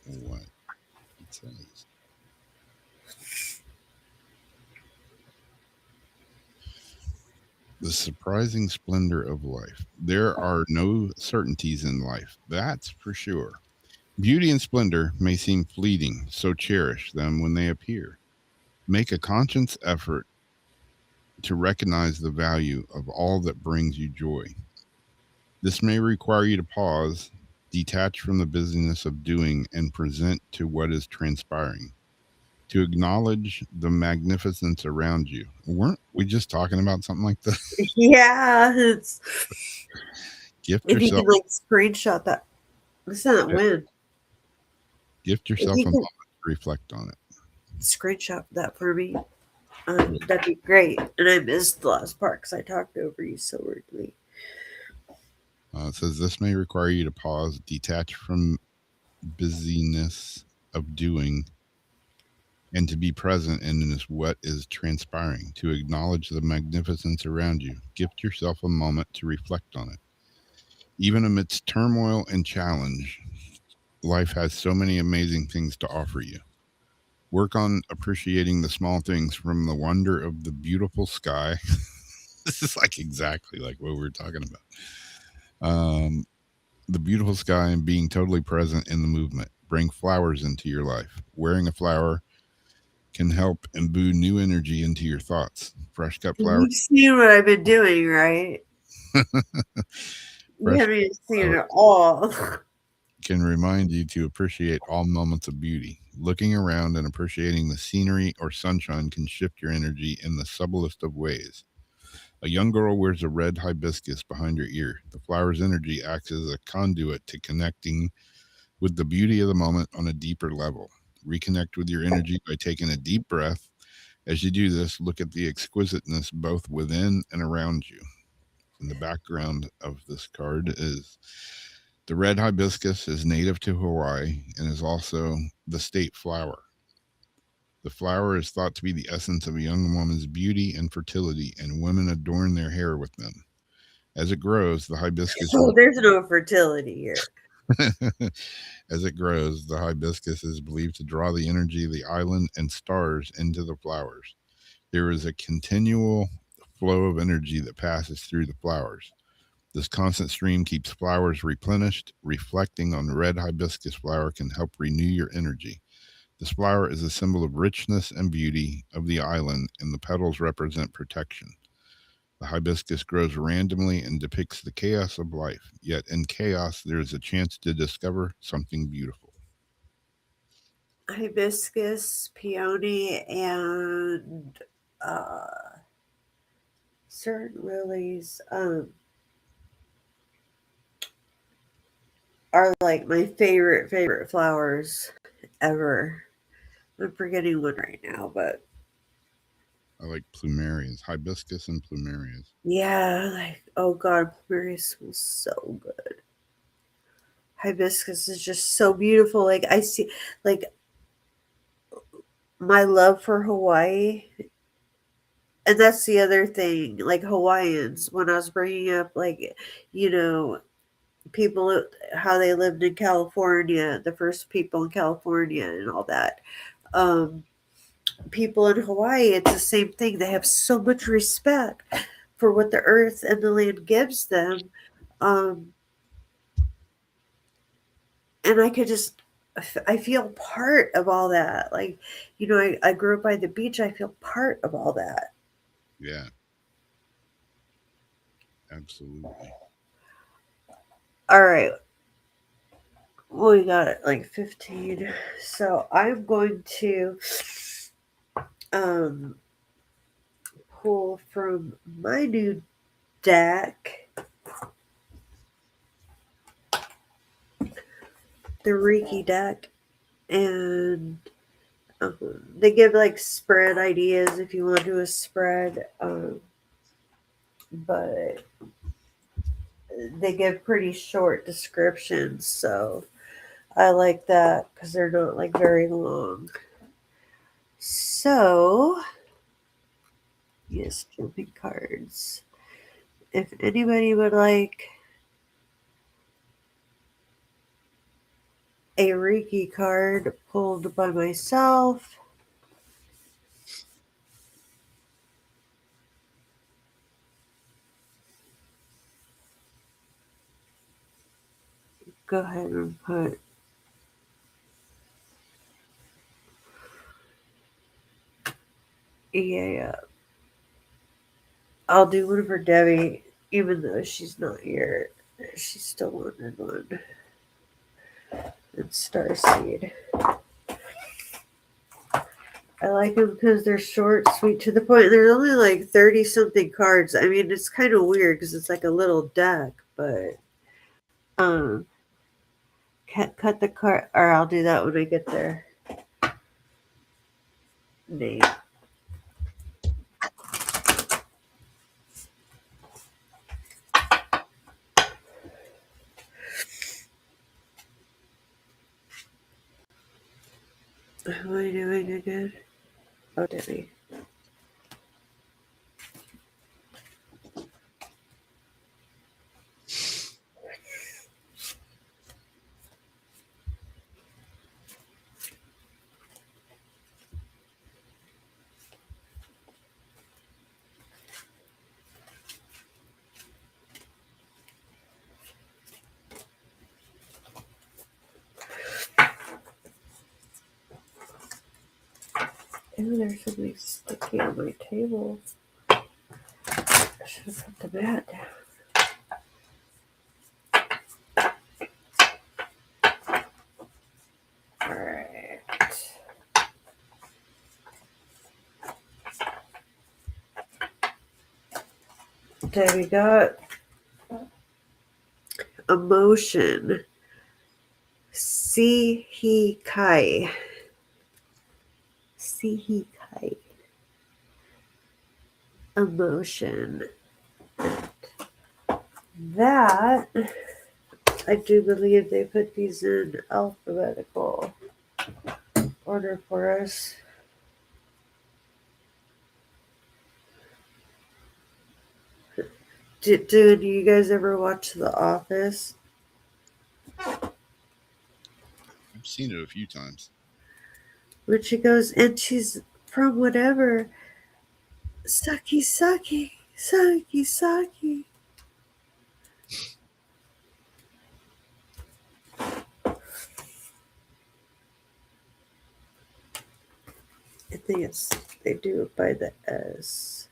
what it says. The surprising splendor of life. There are no certainties in life, that's for sure. Beauty and splendor may seem fleeting, so cherish them when they appear. Make a conscious effort to recognize the value of all that brings you joy. This may require you to pause, detach from the busyness of doing, and present to what is transpiring. To acknowledge the magnificence around you. Weren't we just talking about something like this? Yeah, it's Gift if you yourself, can like screenshot that. Listen to that wind. gift If yourself you a can moment to reflect on it. screenshot that for me, that'd be great. And I missed the last part because I talked over you so rudely. It says this may require you to pause, detach from busyness of doing, and to be present in this what is transpiring, to acknowledge the magnificence around you. Gift yourself a moment to reflect on it. Even amidst turmoil and challenge, life has so many amazing things to offer you. Work on appreciating the small things, from the wonder of the beautiful sky. This is like exactly like what we were talking about. The beautiful sky and being totally present in the movement. Bring flowers into your life. Wearing a flower can help imbue new energy into your thoughts. Fresh cut flowers. You've seen what I've been doing, right? You Fresh haven't even seen flowers it all. can remind you to appreciate all moments of beauty. Looking around and appreciating the scenery or sunshine can shift your energy in the subtlest of ways. A young girl wears a red hibiscus behind her ear. The flower's energy acts as a conduit to connecting with the beauty of the moment on a deeper level. Reconnect with your energy by taking a deep breath. As you do this, look at the exquisiteness both within and around you. In the background of this card is the red hibiscus is native to Hawaii and is also the state flower. The flower is thought to be the essence of a young woman's beauty and fertility, and women adorn their hair with them. As it grows, the hibiscus So there's no fertility here. as it grows, the hibiscus is believed to draw the energy of the island and stars into the flowers. There is a continual flow of energy that passes through the flowers. This constant stream keeps flowers replenished. Reflecting on the red hibiscus flower can help renew your energy. This flower is a symbol of richness and beauty of the island, and the petals represent protection. The hibiscus grows randomly and depicts the chaos of life. Yet in chaos, there is a chance to discover something beautiful. Hibiscus, peony, and certain lilies are like my favorite flowers ever. I'm forgetting one right now, but I like plumerias, hibiscus and plumerias. yeah, like oh god, plumeria smells so good. Hibiscus is just so beautiful. Like I see, like my love for Hawaii, and that's the other thing. Like Hawaiians, when I was bringing up, like you know, people how they lived in California, the first people in California, and all that. Um, People in Hawaii, it's the same thing. They have so much respect for what the earth and the land gives them. Um, and I could just, I feel part of all that. Like, I grew up by the beach. I feel part of all that. Yeah, absolutely. All right. Well, we got it like 15. So I'm going to um, pull from my new deck the Reiki deck, and they give like spread ideas if you want to do a spread, but they give pretty short descriptions, so I like that because they're not like very long. So, yes, jumping cards. If anybody would like a Reiki card pulled by myself, go ahead and put EA up. I'll do one for Debbie, even though she's not here. She still wanted one. And Starseed. I like them because they're short, sweet, to the point. There's only like 30 something cards. I mean, it's kind of weird because it's like a little deck, but um, cut the card, or I'll do that when I get there. Name. What am I doing again? Oh, Debbie. Ew, there's something sticky on my table. I should have put the mat down. Alright. There we got emotion. Sihikai. Sihikai. Emotion. That, I do believe they put these in alphabetical order for us. Do you guys ever watch The Office? I've seen it a few times. When she goes and she's from whatever, sucky, sucky, sucky, sucky. I think they do it by the S.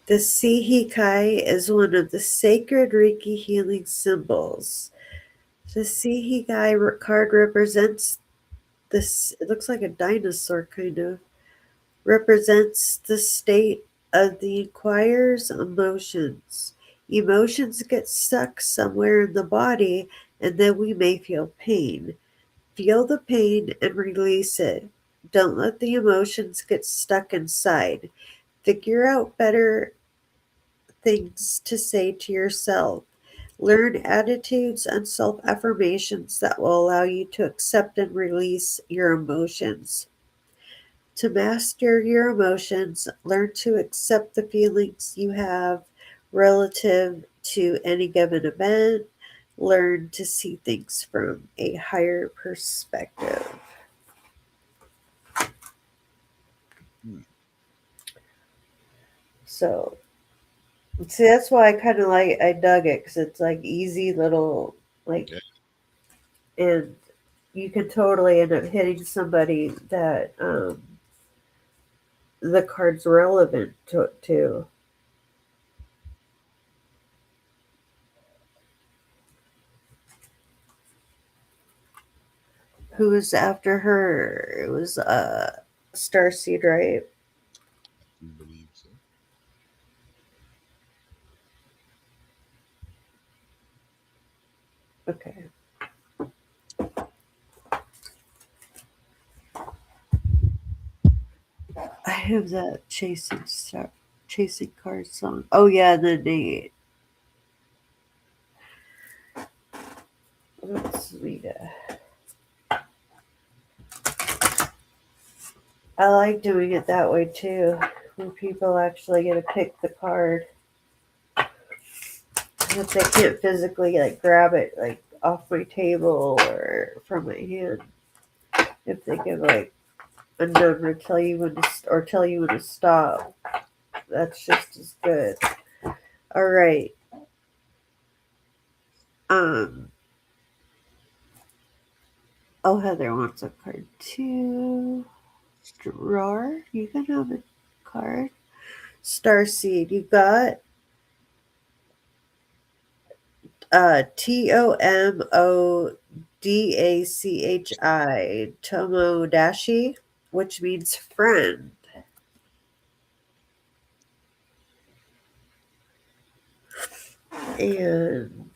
The Sihikai is one of the sacred Reiki healing symbols. The Sihikai card represents this. It looks like a dinosaur, kind of. Represents the state of the inquirer's emotions. Emotions get stuck somewhere in the body, and then we may feel pain. Feel the pain and release it. Don't let the emotions get stuck inside. Figure out better things to say to yourself. Learn attitudes and self affirmations that will allow you to accept and release your emotions. To master your emotions, learn to accept the feelings you have relative to any given event. Learn to see things from a higher perspective. So, see, that's why I dug it because it's like easy little, like, Okay. and you can totally end up hitting somebody that the card's relevant to. Who was after her? It was Starseed, right? I believe so. Okay. I have that chasing cars song. Oh yeah, and then they let's read it. I like doing it that way too, when people actually get to pick the card. If they can't physically like grab it like off my table or from my hand, if they can like a number tell you when to or tell you when to stop, that's just as good. All right. Um. Oh, Heather wants a card too. Drawer, you can have a card. Starseed, you got Tomodachi, which means friend. And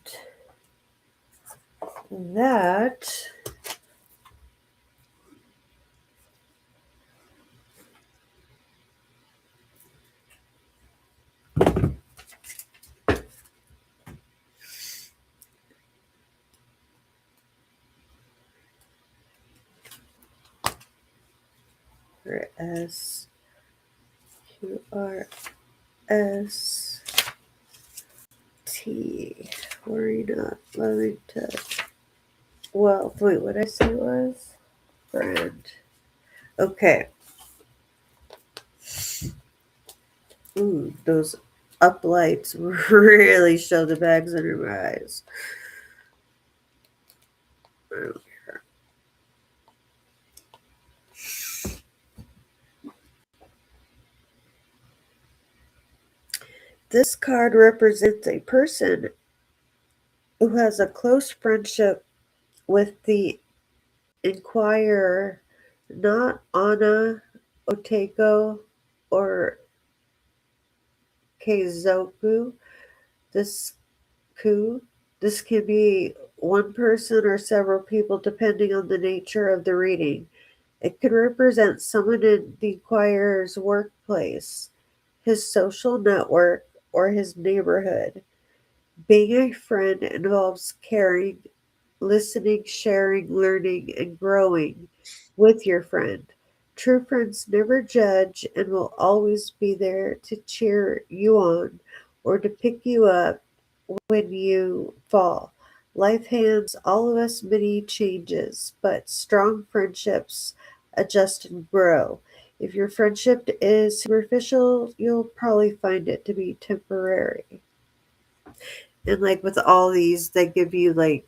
that for SQRST. Worry not, loving touch. Well, wait, what I say was friend. Okay. Ooh, those up lights really show the bags under my eyes. This card represents a person who has a close friendship with the Inquirer, not Ana, Oteko, or Keizoku. This This can be one person or several people depending on the nature of the reading. It could represent someone in the inquirer's workplace, his social network, or his neighborhood. Being a friend involves caring listening, sharing, learning, and growing with your friend. True friends never judge and will always be there to cheer you on or to pick you up when you fall. Life hands all of us many changes, but strong friendships adjust and grow. If your friendship is superficial, you'll probably find it to be temporary. And like with all these, they give you like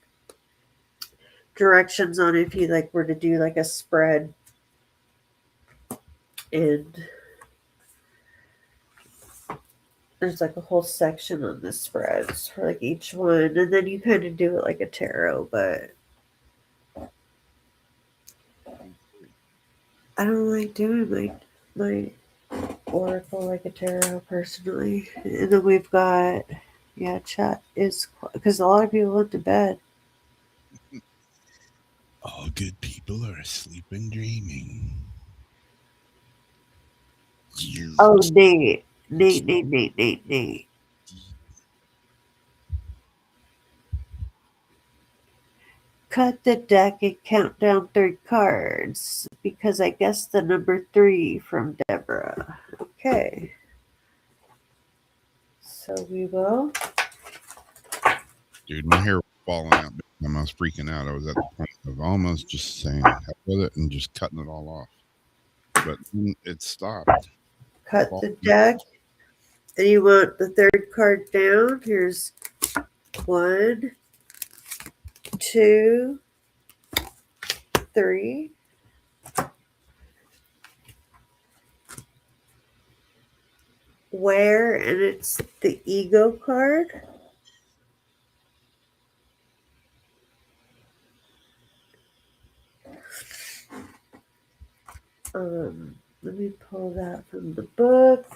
directions on if you like were to do like a spread, and there's like a whole section on the spreads for like each one, and then you kind of do it like a tarot, but I don't like doing my oracle like a tarot personally. And then we've got, yeah, chat is because a lot of people went to bed. All good people are asleep and dreaming. Oh, Nate. Cut the deck and count down 3 cards because I guess the number 3 from Deborah. Okay. So we will. Dude, my hair was falling out. I was freaking out. I was at the point of almost just saying heck with it and just cutting it all off. But then it stopped. Cut the deck. And you want the 3rd card down. Here's 1, 2, 3. Where, and it's the ego card. Let me pull that from the book.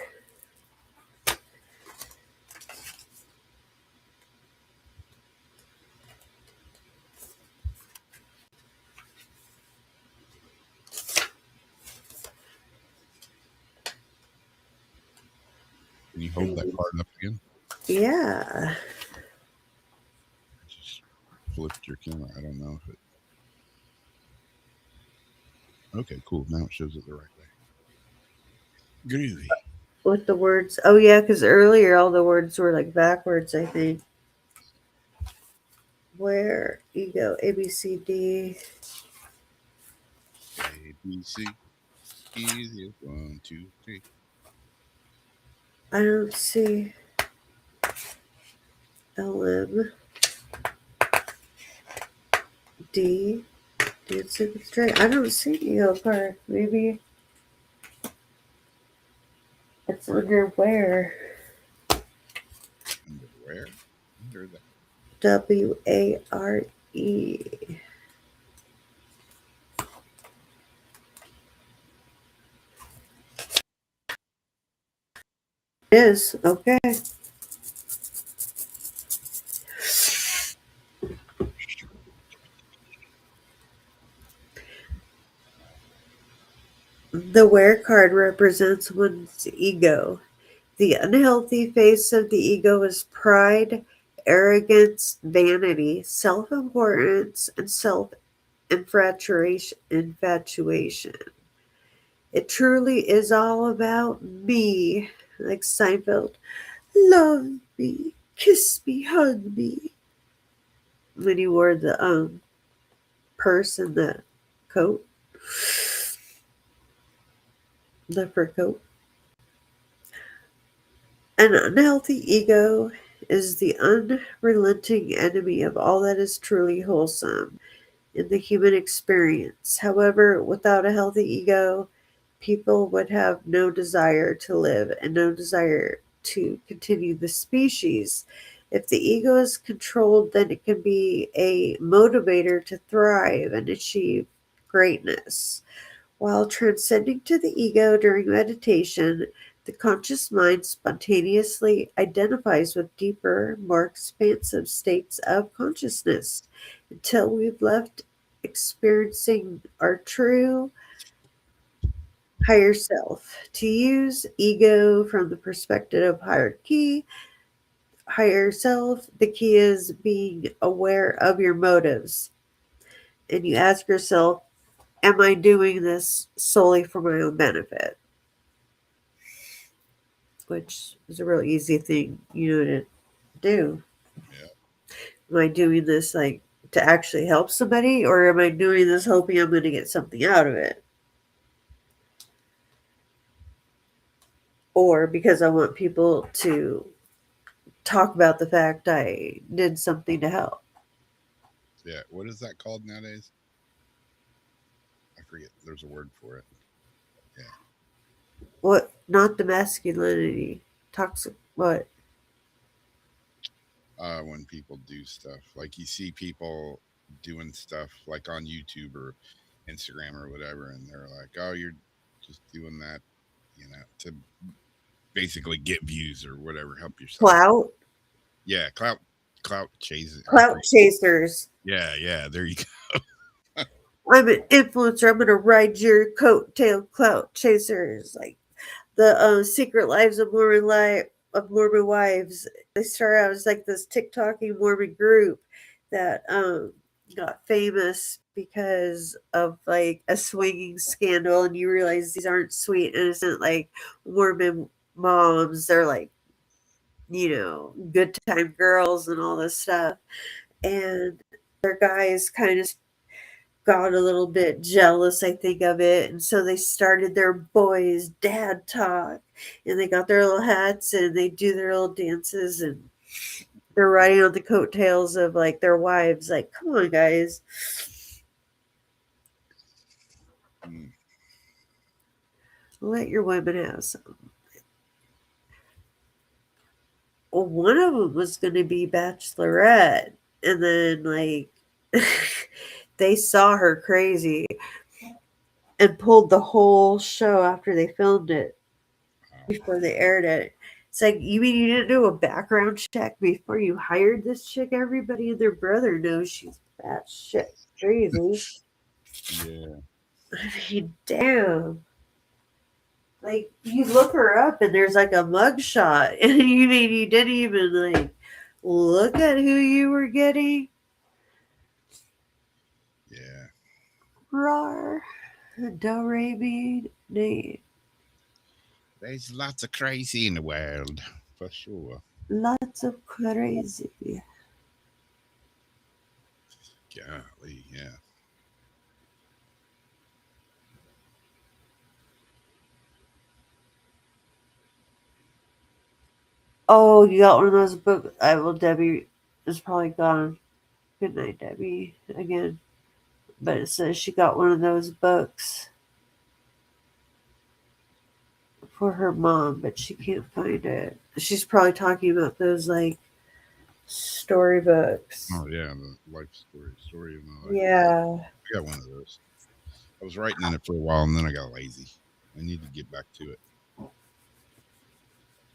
Can you hold that card up again? Yeah. I just flipped your camera. I don't know if it. Okay, cool. Now it shows it the right way. Groovy. With the words. Oh, yeah, because earlier all the words were like backwards, I think. Where ego, A, B, C, D. A, B, C. Easy. 1, 2, 3. I don't see LM. D. Dancing with Straight. I don't see ego card. Maybe it's under where. Under where? Under that. WARE. Is okay. The Where card represents one's ego. The unhealthy face of the ego is pride, arrogance, vanity, self importance, and self infatuation. It truly is all about me, like Seinfeld. Love me, kiss me, hug me. When he wore the purse and the coat, the fur coat. An unhealthy ego is the unrelenting enemy of all that is truly wholesome in the human experience. However, without a healthy ego, people would have no desire to live and no desire to continue the species. If the ego is controlled, then it can be a motivator to thrive and achieve greatness. While transcending to the ego during meditation, the conscious mind spontaneously identifies with deeper, more expansive states of consciousness until we've left experiencing our true higher self. To use ego from the perspective of hierarchy, higher self, the key is being aware of your motives. And you ask yourself, am I doing this solely for my own benefit? Which is a real easy thing, to do. Yeah. Am I doing this like to actually help somebody, or am I doing this hoping I'm going to get something out of it? Or because I want people to talk about the fact I did something to help. Yeah. What is that called nowadays? I forget. There's a word for it. What? Not the masculinity. Toxic. What? When people do stuff like you see people doing stuff like on YouTube or Instagram or whatever, and they're like, "Oh, you're just doing that, to basically get views or whatever, help yourself." Clout. Yeah, clout chasing. Clout chasers. Yeah. There you go. I'm an influencer. I'm gonna ride your coattail, clout chasers. Like the Secret Lives of Mormon Wives. They started out as like this TikToking Mormon group that got famous because of like a swinging scandal, and you realize these aren't sweet, innocent like Mormon moms. They're like good time girls and all this stuff, and their guys kind of got a little bit jealous, I think, of it. And so they started their boys' dad talk. And they got their little hats and they do their little dances. And they're riding on the coattails of like their wives. Like, come on, guys. Mm. Let your women have some. Well, one of them was going to be Bachelorette. And then, like, they saw her crazy and pulled the whole show after they filmed it, before they aired it. It's like, you mean you didn't do a background check before you hired this chick? Everybody and their brother knows she's batshit crazy. Yeah. I mean, damn. Like, you look her up and there's like a mugshot, and you mean you didn't even like look at who you were getting? Yeah. Rar. Do re mi name. There's lots of crazy in the world, for sure. Lots of crazy. Golly, yeah. Oh, you got one of those books. Debbie is probably gone. Good night, Debbie, again. But it says she got one of those books for her mom, but she can't find it. She's probably talking about those like storybooks. Oh yeah, the life story of my life. Yeah. I got one of those. I was writing in it for a while, and then I got lazy. I need to get back to it.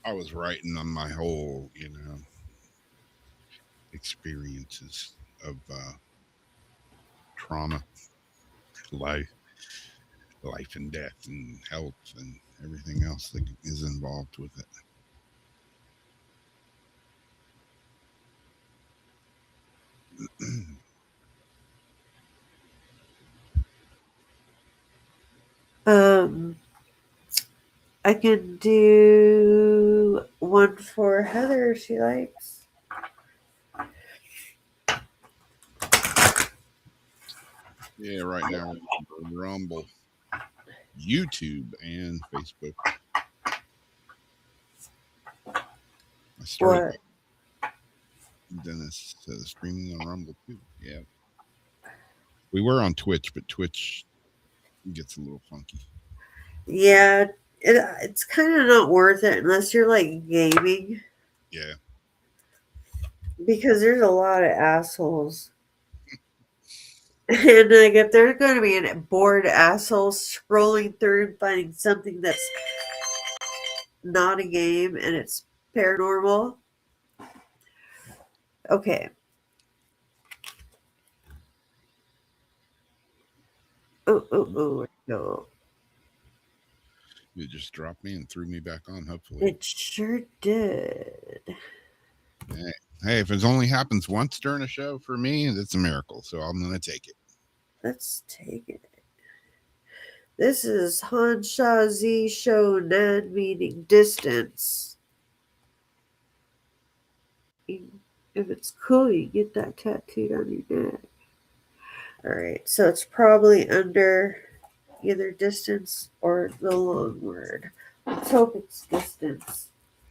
I was writing on my whole, experiences of trauma, life, life and death, and health, and everything else that is involved with it. I can do one for Heather if she likes. Yeah, right now Rumble, YouTube, and Facebook. I started Dennis streaming on Rumble too. Yeah, we were on Twitch, but Twitch gets a little funky. Yeah, it's kind of not worth it unless you're like gaming. Yeah. Because there's a lot of assholes. And like, if there's going to be a bored asshole scrolling through and finding something that's not a game and it's paranormal, okay. Oh, no. It just dropped me and threw me back on, hopefully. It sure did. Hey, if it only happens once during a show for me, it's a miracle. So I'm going to take it. Let's take it. This is Hansha Shonan, meaning distance. If it's cool, you get that tattooed on your neck. Alright, so it's probably under either distance or the long word. Let's hope it's distance.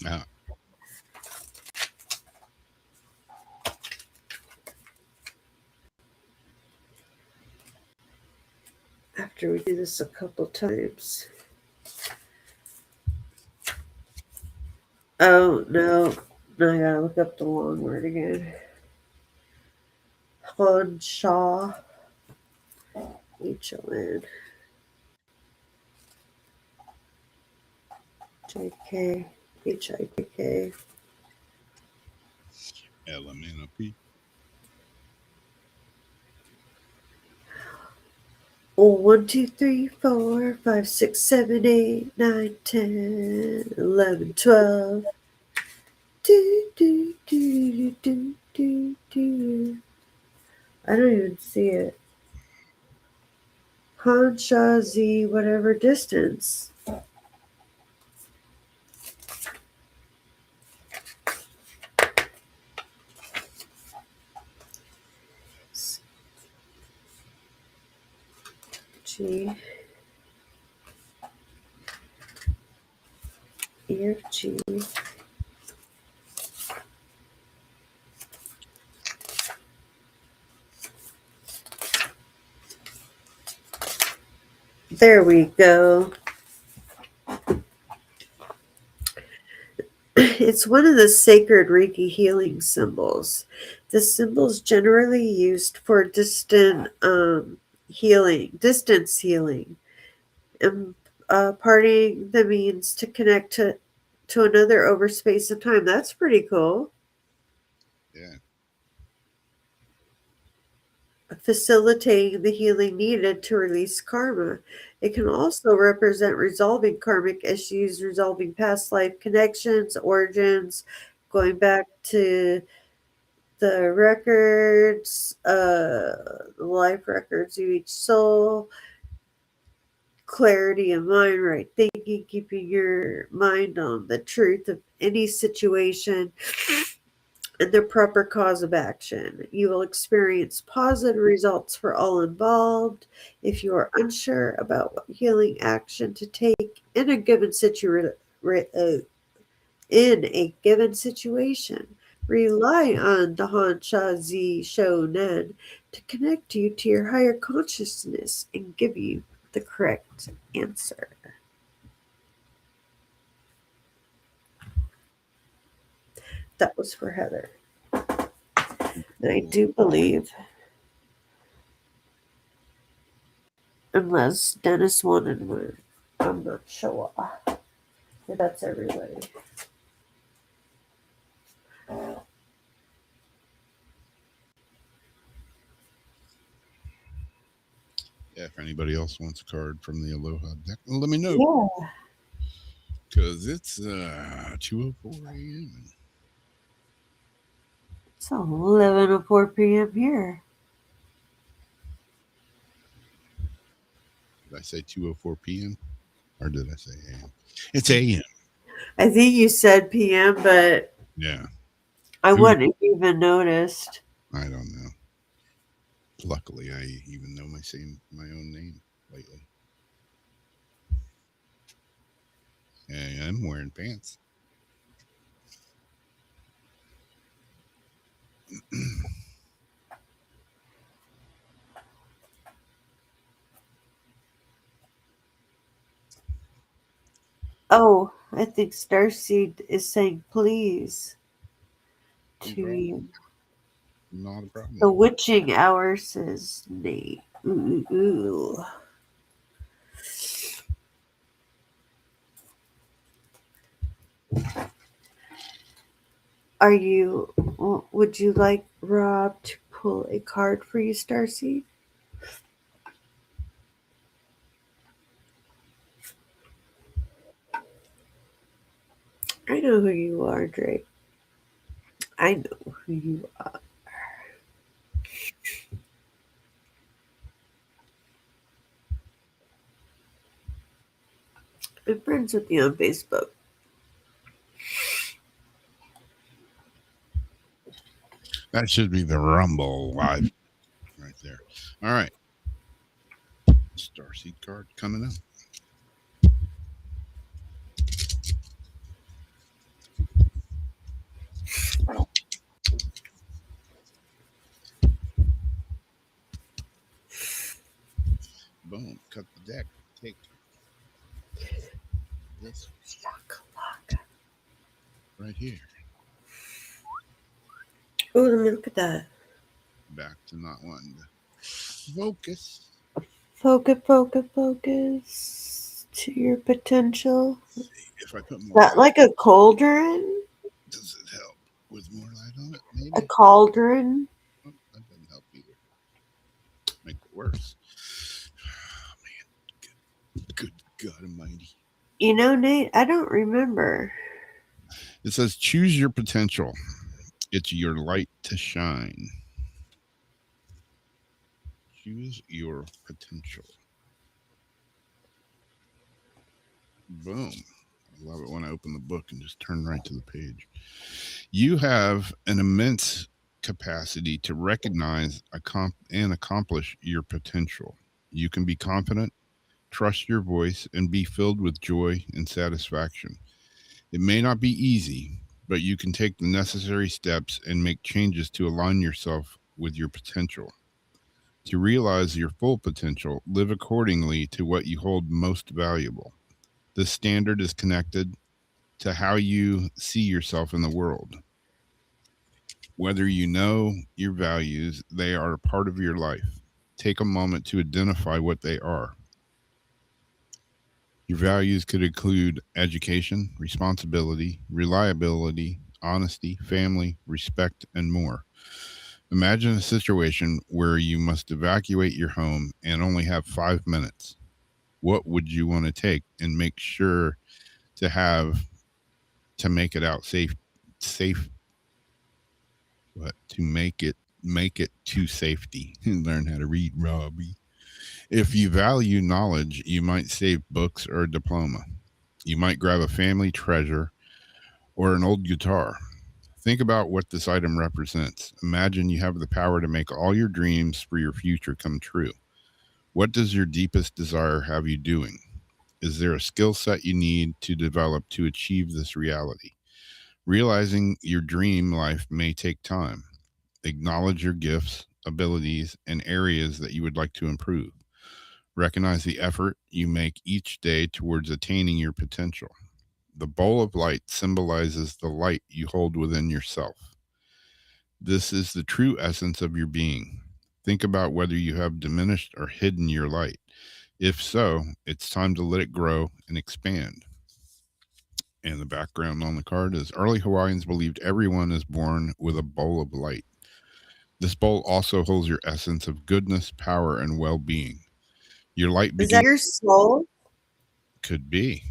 Uh, After we do this a couple times. Oh, no. Now I gotta look up the long word again. Hansha. H-O-N. J-K. H-I-K-K. LMNOP. 1, 2, 3, 4, 5, 6, 7, 8, 9, 10, 11, 12. Do, do, do, do, do, do. I don't even see it. Hansha Z, whatever distance. G. E, F, G. There we go. It's one of the sacred Reiki healing symbols. The symbol is generally used for distance healing, imparting the means to connect to another over space and time. That's pretty cool. Yeah. Facilitating the healing needed to release karma. It can also represent resolving karmic issues, resolving past life connections, origins, going back to the records, life records of each soul, clarity of mind, right thinking, keeping your mind on the truth of any situation and the proper cause of action. You will experience positive results for all involved. If you are unsure about what healing action to take in a given situation, rely on the Hansha Z Shonen to connect you to your higher consciousness and give you the correct answer. That was for Heather. And I do believe, unless Dennis wanted one, I'm not sure. But that's everybody. Yeah, if anybody else wants a card from the Aloha deck, let me know. Yeah. Because it's 2:04 a.m. It's 11:04 p.m. here. Did I say 2:04 p.m.? Or did I say a.m.? It's a.m. I think you said p.m., but Yeah. I Who- wouldn't have even noticed. I don't know. Luckily, I even know my own name lately. And I'm wearing pants. Oh, I think Starseed is saying please No to problem. you. Not a problem. The witching hour says Nate. Ooh, ooh, ooh. Would you like Rob to pull a card for you, Starseed? I know who you are, Drake. I know who you are. I'm friends with you on Facebook. That should be the Rumble live right there. All right. Starseed card coming up. Boom. Cut the deck. Take this right here. Oh, let me look at that. Back to not wanting to focus. Focus to your potential. If I put Is more that like a cauldron? does it help with more light on it? Maybe. A cauldron? Oh, that doesn't help either. Make it worse. Oh, man. Good God Almighty. You know, Nate, I don't remember. It says choose your potential. It's your light to shine. Choose your potential. Boom. I love it when I open the book and just turn right to the page. You have an immense capacity to recognize and accomplish your potential. You can be confident, trust your voice, and be filled with joy and satisfaction. It may not be easy, but you can take the necessary steps and make changes to align yourself with your potential. To realize your full potential, live accordingly to what you hold most valuable. This standard is connected to how you see yourself in the world. Whether you know your values, they are a part of your life. Take a moment to identify what they are. Your values could include education, responsibility, reliability, honesty, family, respect, and more. Imagine a situation where you must evacuate your home and only have 5 minutes. What would you want to take and make sure to have to make it out safe, but to make it to safety? Learn how to read, Robbie. If you value knowledge, you might save books or a diploma. You might grab a family treasure or an old guitar. Think about what this item represents. Imagine you have the power to make all your dreams for your future come true. What does your deepest desire have you doing? Is there a skill set you need to develop to achieve this reality? Realizing your dream life may take time. Acknowledge your gifts, abilities, and areas that you would like to improve. Recognize the effort you make each day towards attaining your potential. The bowl of light symbolizes the light you hold within yourself. This is the true essence of your being. Think about whether you have diminished or hidden your light. If so, it's time to let it grow and expand. And the background on the card is early Hawaiians believed everyone is born with a bowl of light. This bowl also holds your essence of goodness, power, and well-being. Your light Is that your soul? Could be.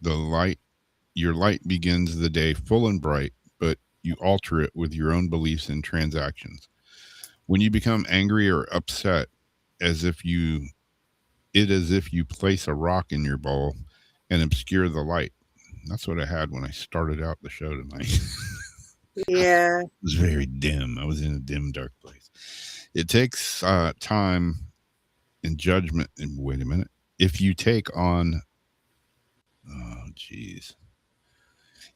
Your light begins the day full and bright, but you alter it with your own beliefs and transactions. When you become angry or upset, as if you place a rock in your bowl and obscure the light. That's what I had when I started out the show tonight. Yeah. It was very dim. I was in a dim, dark place. It takes time and judgment. And wait a minute. If you take on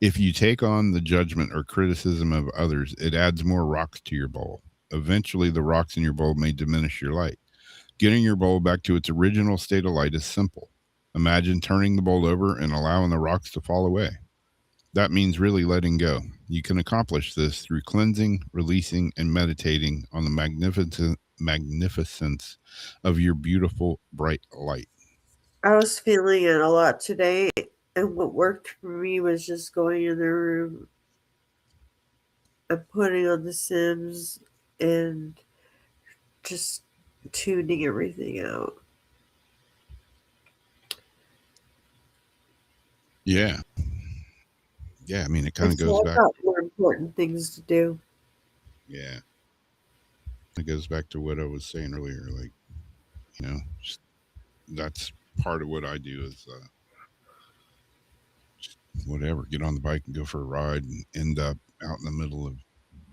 If you take on the judgment or criticism of others, it adds more rocks to your bowl. Eventually, the rocks in your bowl may diminish your light. Getting your bowl back to its original state of light is simple. Imagine turning the bowl over and allowing the rocks to fall away. That means really letting go. You can accomplish this through cleansing, releasing, and meditating on the magnificence of your beautiful, bright light. I was feeling it a lot today, and what worked for me was just going in the room and putting on The Sims and just tuning everything out. Yeah. Yeah, I mean, it kind of So goes I've back. got more important things to do. Yeah. It goes back to what I was saying earlier. Like, just, that's part of what I do is just whatever, get on the bike and go for a ride and end up out in the middle of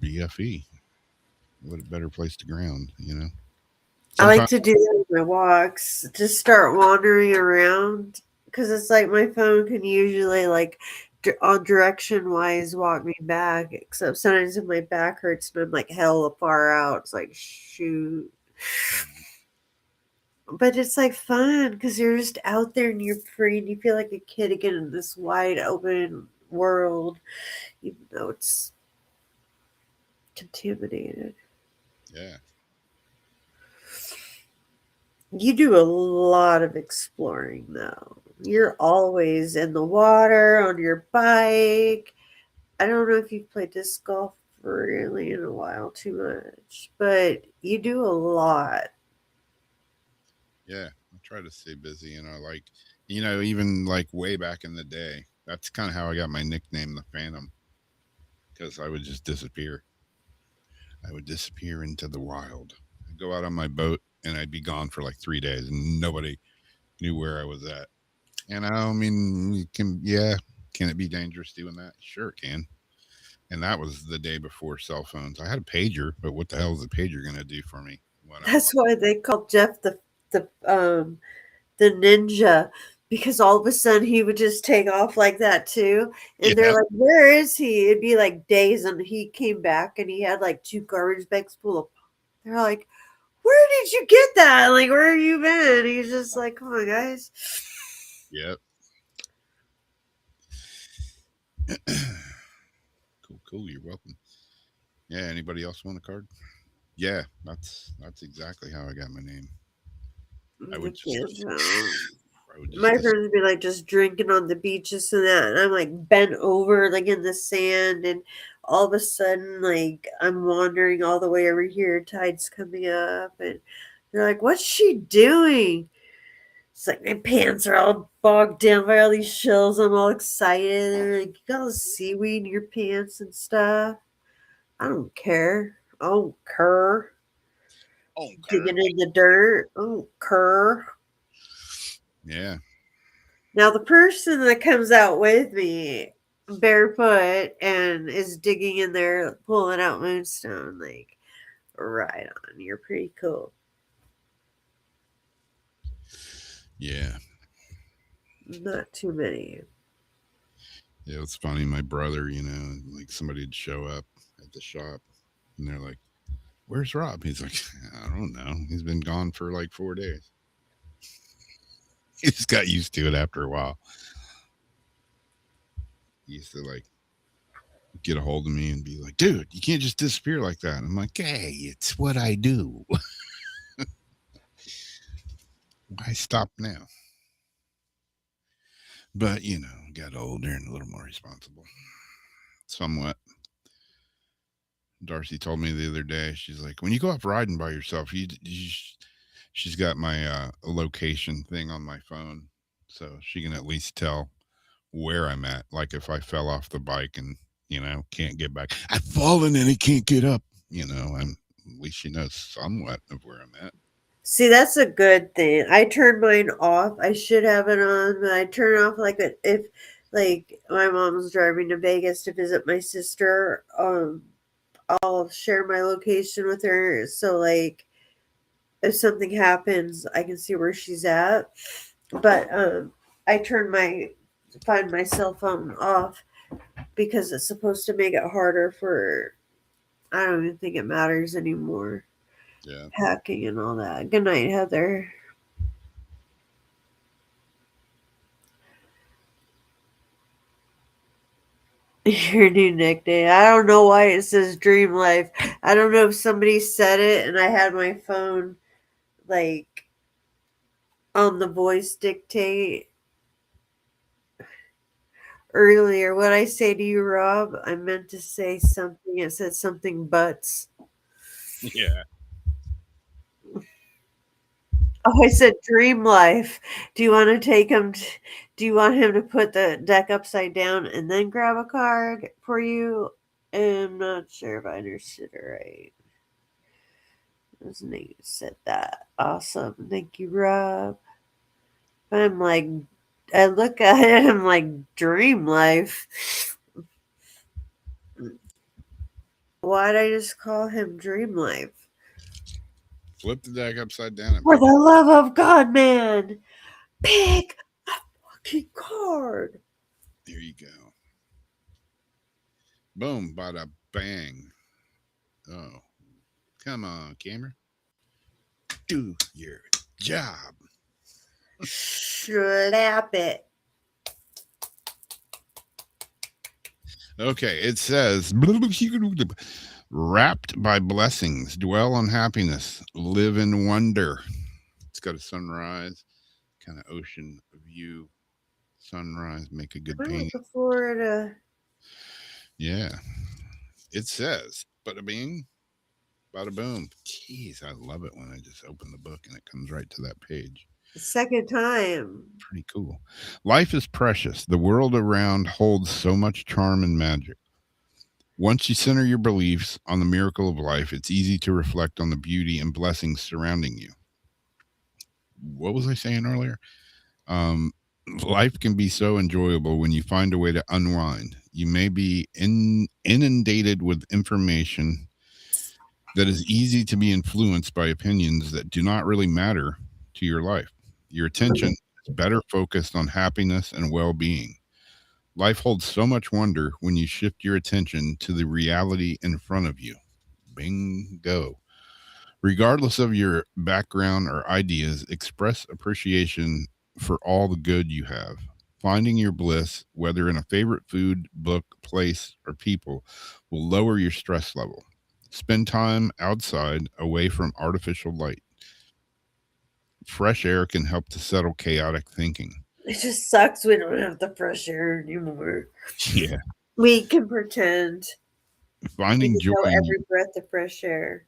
BFE. What a better place to ground, I like Sometimes, to do that with my walks, just start wandering around because it's like my phone can usually like on direction wise walk me back, except sometimes if my back hurts and I'm like hella far out, it's like shoot. But it's like fun because you're just out there and you're free and you feel like a kid again in this wide open world, even though it's contaminated. yeah. You do a lot of exploring though. You're always in the water, on your bike. I don't know if you've played disc golf really in a while too much, but you do a lot. Yeah. I try to stay busy, like, even like way back in the day, that's kind of how I got my nickname, the Phantom, because I would just disappear. I would disappear into the wild. I'd go out on my boat and I'd be gone for like 3 days and nobody knew where I was at. And I mean, can it be dangerous doing that? Sure, it can. And that was the day before cell phones. I had a pager, but what the hell is a pager going to do for me when I'm That's why they call Jeff the ninja because all of a sudden he would just take off like that too. And they're yeah, like, "Where is he?" It'd be like days, and he came back and he had like 2 garbage bags full of. They're like, "Where did you get that? Like, where have you been?" He's just like, "Come on, guys." yep. Cool. You're welcome. Yeah. Anybody else want a card? Yeah, that's exactly how I got my name. I I would just, can't tell. I would just My friends would be like just drinking on the beaches and that, and I'm like bent over like in the sand, and all of a sudden like I'm wandering all the way over here, tide's coming up, and they're like, "What's she doing?" It's like my pants are all bogged down by all these shells. I'm all excited. They're like, "You got all the seaweed in your pants and stuff." I don't care. I don't care. okay. Digging in the dirt. I don't care. Yeah, Now, the person that comes out with me barefoot and is digging in there, pulling out moonstone, like, right on. You're pretty cool. yeah. Not too many. Yeah, it's funny. My brother, like somebody'd show up at the shop and they're like, "Where's Rob?" He's like, "I don't know. He's been gone for like 4 days." He just got used to it after a while. He used to like get a hold of me and be like, "Dude, you can't just disappear like that." I'm like, "Hey, it's what I do." Why stop now? But, got older and a little more responsible. Somewhat. Darcy told me the other day, she's like, when you go up riding by yourself, she's got my location thing on my phone. So she can at least tell where I'm at. Like if I fell off the bike and, can't get back, I've fallen and I can't get up, and at least she knows somewhat of where I'm at. See, that's a good thing. I turn mine off. I should have it on, but I turn it off like if like my mom's driving to Vegas to visit my sister. I'll share my location with her, so like if something happens, I can see where she's at. But I find my cell phone off because it's supposed to make it harder for. I don't even think it matters anymore. Yeah. Hacking and all that. Good night, Heather. Your new nickname. I don't know why it says Dream Life. I don't know if somebody said it and I had my phone like on the voice dictate earlier. What I say to you, Rob, I meant to say something. It said something butts. Yeah. Oh, I said Dream Life. Do you want to take him? Do you want him to put the deck upside down and then grab a card for you? I'm not sure if I understood it right. His name said that. Awesome. Thank you, Rob. I'm like, I look at it, I'm like, dream life. Why'd I just call him Dream Life? Flip the deck upside down. And For the love of God, man! Pick a fucking card! here you go. Boom, bada bang. Oh, come on, camera. Do your job. Slap it. Okay, it says wrapped by blessings, dwell on happiness, live in wonder. It's got a sunrise, kind of ocean view, sunrise, make a good I'm painting. looking forward to. Yeah, it says bada bing, bada boom. Jeez, I love it when I just open the book and it comes right to that page. The second time. Pretty cool. Life is precious. The world around holds so much charm and magic. Once you center your beliefs on the miracle of life, it's easy to reflect on the beauty and blessings surrounding you. What was I saying earlier? Um, Life can be so enjoyable when you find a way to unwind. You may be inundated with information that is easy to be influenced by opinions that do not really matter to your life. Your attention is better focused on happiness and well being. Life holds so much wonder when you shift your attention to the reality in front of you. Bingo. Regardless of your background or ideas, express appreciation for all the good you have. Finding your bliss, whether in a favorite food, book, place, or people, will lower your stress level. Spend time outside away from artificial light. Fresh air can help to settle chaotic thinking. It just sucks we don't have the fresh air anymore. Yeah. We can pretend. We Finding can joy know in every breath of fresh air.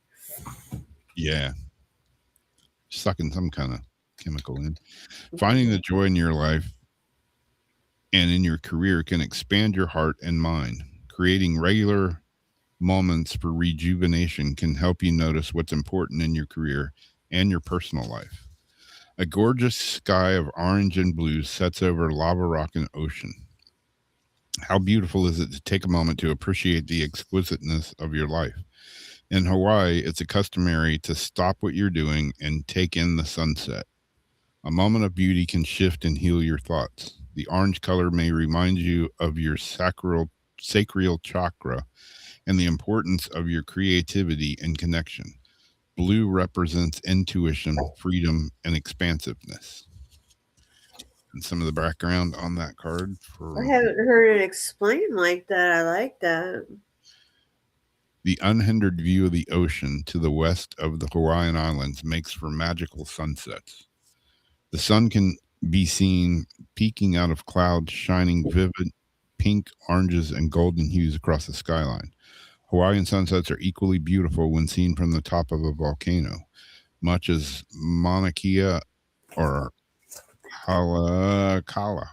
yeah, sucking some kind of chemical in. Finding the joy in your life and in your career can expand your heart and mind. Creating regular moments for rejuvenation can help you notice what's important in your career and your personal life. A gorgeous sky of orange and blue sets over lava rock and ocean. How beautiful is it to take a moment to appreciate the exquisiteness of your life? In Hawaii, it's a customary to stop what you're doing and take in the sunset. A moment of beauty can shift and heal your thoughts. The orange color may remind you of your sacral chakra and the importance of your creativity and connection. Blue represents intuition, freedom, and expansiveness. And some of the background on that card for I haven't heard it explained like that. I like that. the unhindered view of the ocean to the west of the Hawaiian Islands makes for magical sunsets. The sun can be seen peeking out of clouds, shining vivid pink, oranges, and golden hues across the skyline. Hawaiian sunsets are equally beautiful when seen from the top of a volcano, much as Mauna Kea or Haleakala.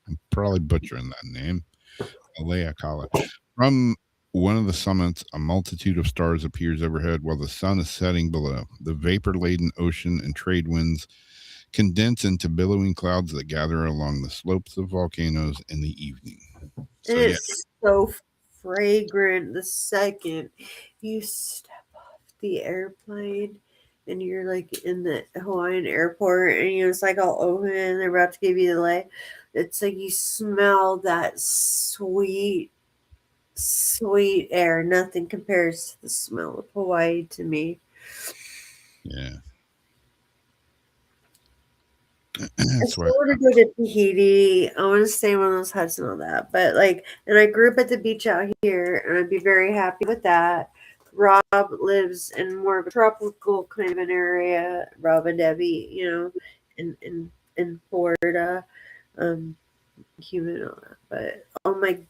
I'm probably butchering that name. Haleakala. From one of the summits, a multitude of stars appears overhead while the sun is setting below. The vapor-laden ocean and trade winds condense into billowing clouds that gather along the slopes of volcanoes in the evening. So, And yeah, it's so fragrant the second you step off the airplane and you're like in the Hawaiian airport and you're just like all open and they're about to give you the light. It's like you smell that sweet, sweet air. Nothing compares to the smell of Hawaii to me. yeah. I That's why. still want to go to Tahiti. I want to stay in one of those huts and all that. But like, and I grew up at the beach out here, and I'd be very happy with that. Rob lives in more of a tropical kind of an area. Rob and Debbie, in Florida, um, human and all that. But oh my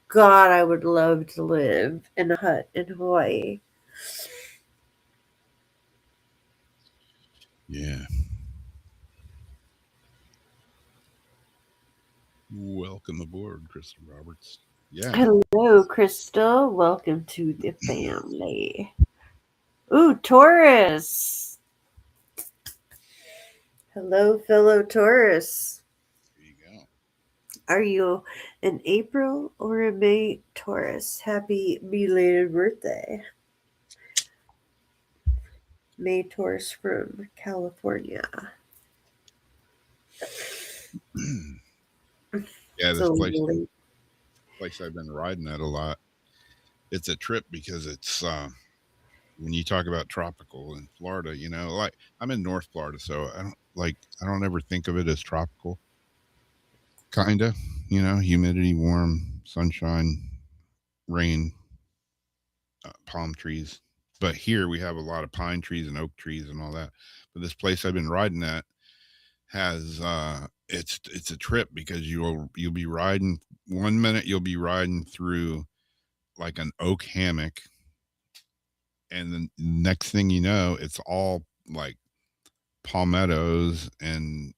God, I would love to live in a hut in Hawaii. Yeah. Welcome aboard, Kristen Roberts. Yeah. Hello, Crystal. Welcome to the family. Ooh, Taurus. Hello, fellow Taurus. There you go. Are you an April or a May Taurus? Happy belated birthday. May Taurus from California. Yeah, this So place late. I've been riding at a lot. It's a trip because it's when you talk about tropical in Florida, like I'm in North Florida, so I don't ever think of it as tropical. Kinda, humidity, warm, sunshine, rain, palm trees. But here we have a lot of pine trees and oak trees and all that. But this place I've been riding at has it's a trip because you'll be riding 1 minute you'll be riding through like an oak hammock, and then next thing you know it's all like palmettos, and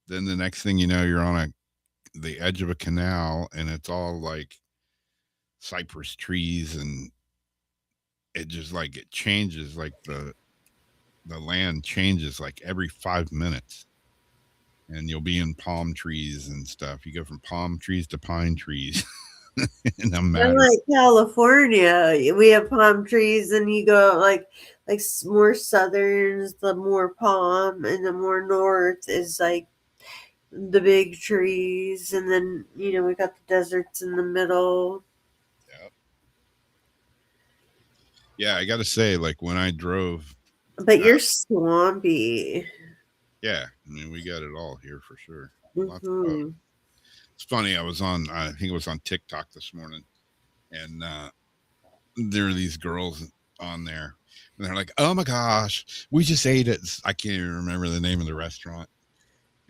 then the next thing you know you're on the edge of a canal and it's all like cypress trees, and it just like it changes, like the land changes like every 5 minutes, and you'll be in palm trees and stuff. You go from palm trees to pine trees in a matter. Unlike California, we have palm trees, and you go more southerns, the more palm, and the more north is like the big trees, and then we got the deserts in the middle. Yeah, I gotta say, like when I drove, But you're swampy. yeah, I mean we got it all here for sure. Hmm. It's funny. I think it was on TikTok this morning, and there are these girls on there, and they're like, "Oh my gosh, we just ate it." I can't even remember the name of the restaurant,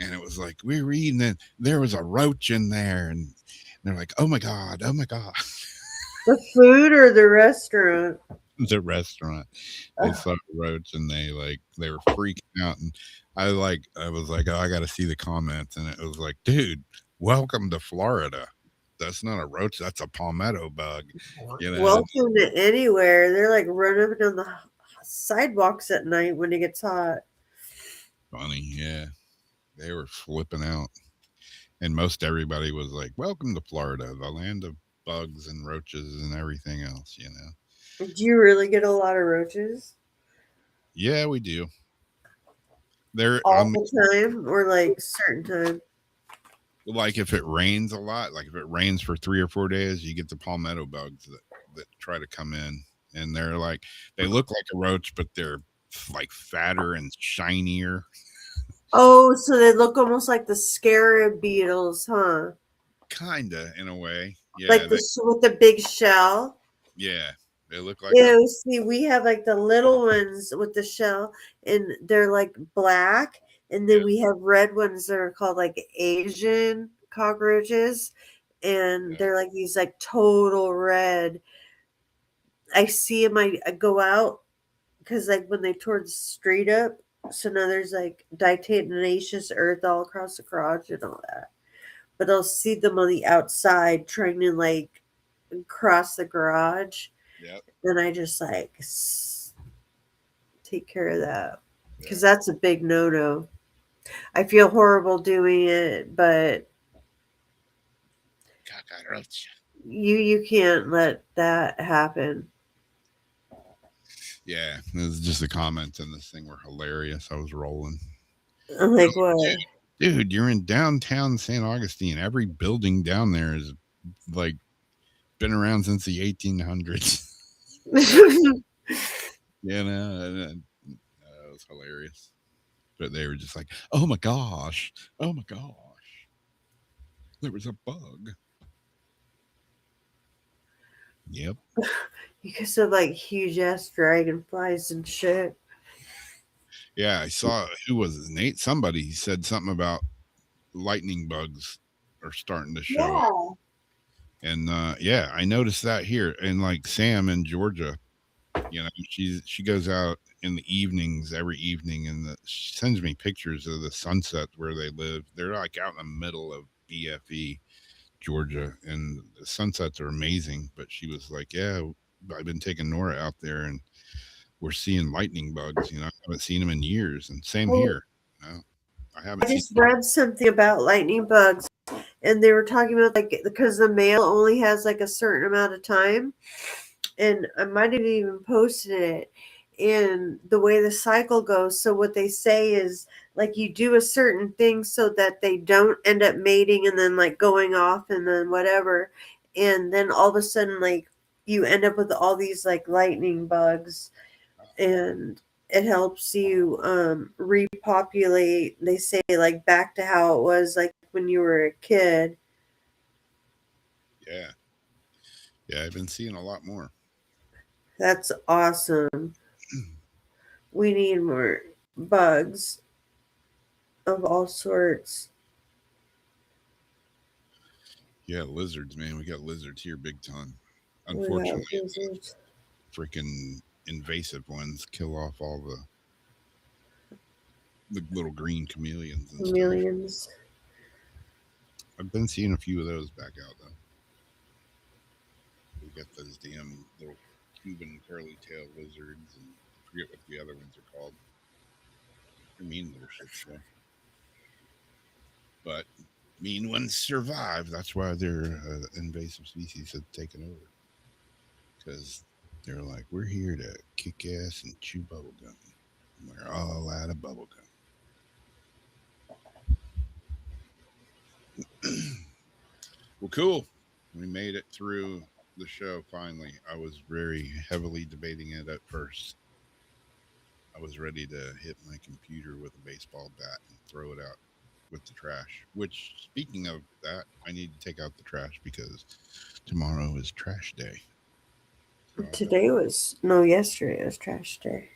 and it was like we were eating it. There was a roach in there, and they're like, "Oh my god, oh my god." The food or the restaurant? The restaurant, they saw a roach and they were freaking out, and I was like, oh, I got to see the comments, and it was like, dude, welcome to Florida. That's not a roach, that's a palmetto bug. Welcome to anywhere. They're like running up and down the sidewalks at night when it gets hot. Funny, yeah, they were flipping out, and most everybody was like, welcome to Florida, the land of bugs and roaches and everything else. Do you really get a lot of roaches? Yeah, we do. They're All the time or like certain time? like if it rains a lot, like if it rains for 3 or 4 days, you get the palmetto bugs that try to come in, and they look like a roach, but they're like fatter and shinier. Oh, so they look almost like the scarab beetles, huh? Kinda, in a way. Yeah, Like with the big shell. yeah, they look like Yeah, see, we have like the little ones with the shell, and they're like black, and then we have red ones that are called like Asian cockroaches, and they're like these like total red. I see them. I go out because like when they tore the street up, so now there's like diatomaceous earth all across the garage and all that. But I'll see them on the outside trying to like cross the garage. Yep. Then I just like take care of that because that's a big no-no. I feel horrible doing it, but you can't let that happen. Yeah, it was just the comments in this thing were hilarious. I was rolling. I'm like, what? Dude, you're in downtown St. Augustine. Every building down there is like been around since the 1800s. It was hilarious. But they were just like, oh my gosh, there was a bug. Yep. Because of like huge ass dragonflies and shit. Yeah, I saw, who was it? Nate? Somebody said something about lightning bugs are starting to show up. And yeah, I noticed that here. And like Sam in Georgia, she goes out in the evenings, every evening, and she sends me pictures of the sunset where they live. They're like out in the middle of BFE, Georgia, and the sunsets are amazing. But she was like, "Yeah, I've been taking Nora out there, and we're seeing lightning bugs. I haven't seen them in years, and same Well, here. You know, I I haven't seen." just read something about lightning bugs, and they were talking about like because the male only has like a certain amount of time, and I might have even posted it. And the way the cycle goes, so what they say is like you do a certain thing so that they don't end up mating and then like going off and then whatever, and then all of a sudden like you end up with all these like lightning bugs, and it helps you repopulate, they say, like back to how it was like when you were a kid. Yeah, yeah, I've been seeing a lot more. That's awesome. We need more bugs of all sorts. Yeah, lizards, man. We got lizards here big time. We got Unfortunately, lizards, freaking invasive ones kill off all the little green chameleons and stuff. chameleons. I've been seeing a few of those back out though. We got those damn little Cuban curly tail lizards, and I forget what the other ones are called. They're mean little shits though. But mean ones survive. That's why they're invasive species have taken over. Because they're like, we're here to kick ass and chew bubblegum. We're all out of bubblegum. Well, cool. We made it through the show finally. I was very heavily debating it at first. I was ready to hit my computer with a baseball bat and throw it out with the trash. Which, speaking of that, I need to take out the trash because tomorrow is trash day. So Today was no, yesterday was trash day.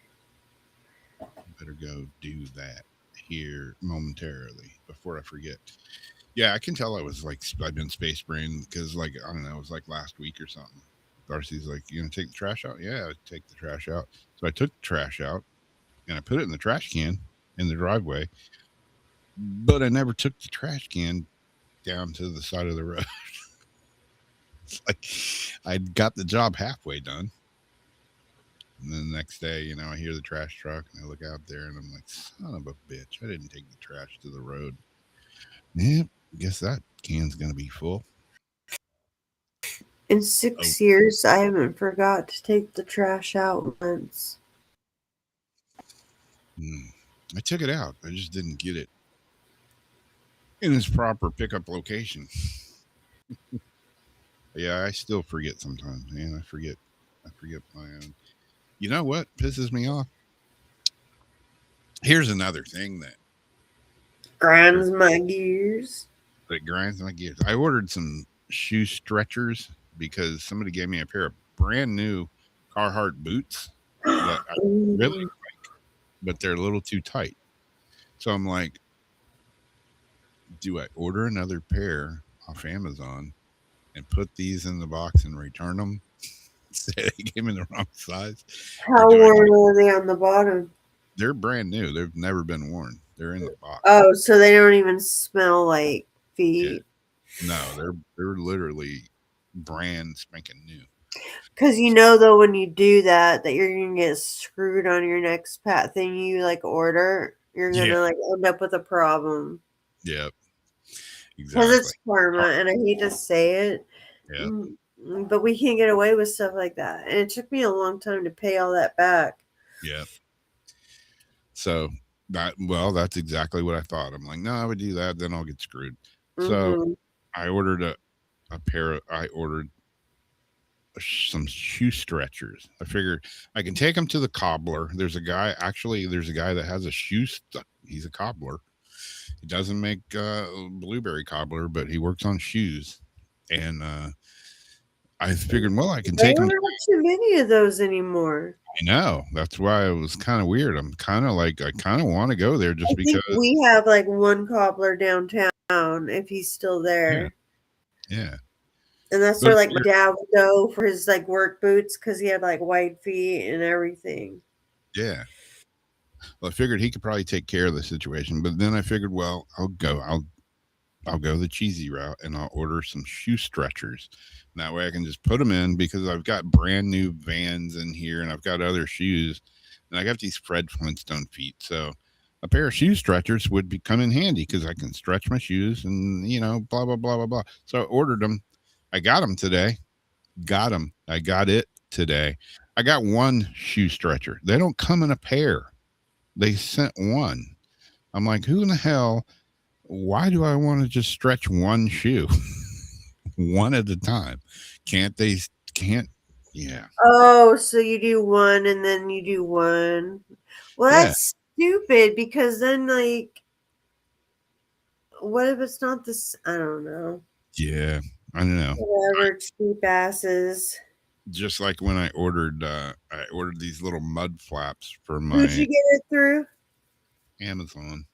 I better go do that here momentarily before I forget. Yeah, I can tell I was like I've been space brain because like I don't know, it was like last week or something. Darcy's like, "You gonna take the trash out?" Yeah, I take the trash out. So I took the trash out and I put it in the trash can in the driveway, but I never took the trash can down to the side of the road. It's like I got the job halfway done. And then the next day, I hear the trash truck and I look out there and I'm like, son of a bitch, I didn't take the trash to the road. Yeah, guess that can's going to be full. In 6 years, I haven't forgot to take the trash out once. I took it out. I just didn't get it in its proper pickup location. Yeah, I still forget sometimes, man. I forget my own. You know what pisses me off? Here's another thing that Grinds my gears. That grinds my gears. I ordered some shoe stretchers because somebody gave me a pair of brand new Carhartt boots that I really like, but they're a little too tight. So I'm like, do I order another pair off Amazon and put these in the box and return them? They gave me the wrong size. How worn are they on the bottom? They're brand new. They've never been worn. They're in the box. Oh, so they don't even smell like feet. Yeah. No, they're literally brand spanking new. Because though, when you do that you're gonna get screwed on your next thing you like order. You're gonna like end up with a problem. Yep. Exactly. Because it's karma, and I hate to say it. Yeah. But we can't get away with stuff like that. And it took me a long time to pay all that back. Yeah. So that's exactly what I thought. I'm like, no, I would do that, then I'll get screwed. So I ordered I ordered some shoe stretchers. I figured I can take them to the cobbler. There's a guy that has a shoe he's a cobbler. He doesn't make blueberry cobbler, but he works on shoes. And I figured, well, I can take them. There aren't too many of those anymore. I know. That's why it was kind of weird. I'm kind of like, I kind of want to go there just because we have like one cobbler downtown if he's still there. Yeah. And that's where like my dad would go for his like work boots because he had like white feet and everything. Yeah. Well, I figured he could probably take care of the situation, but then I figured, well, I'll I'll go the cheesy route and I'll order some shoe stretchers. And that way I can just put them in because I've got brand new Vans in here and I've got other shoes and I got these Fred Flintstone feet. So a pair of shoe stretchers would be come in handy because I can stretch my shoes and, blah, blah, blah, blah, blah. So I ordered them. I got them today. Got them. I got it today. I got one shoe stretcher. They don't come in a pair. They sent one. I'm like, who in the hell? Why do I want to just stretch one shoe one at a time? Can't they? Can't. Yeah. Oh, so you do one and then you do one. Well, Yeah. that's stupid because then, like, what if it's not this? I don't know. Yeah. I don't know. Whatever, cheap asses. Just like when I ordered these little mud flaps for Who'd my you get it through? Amazon.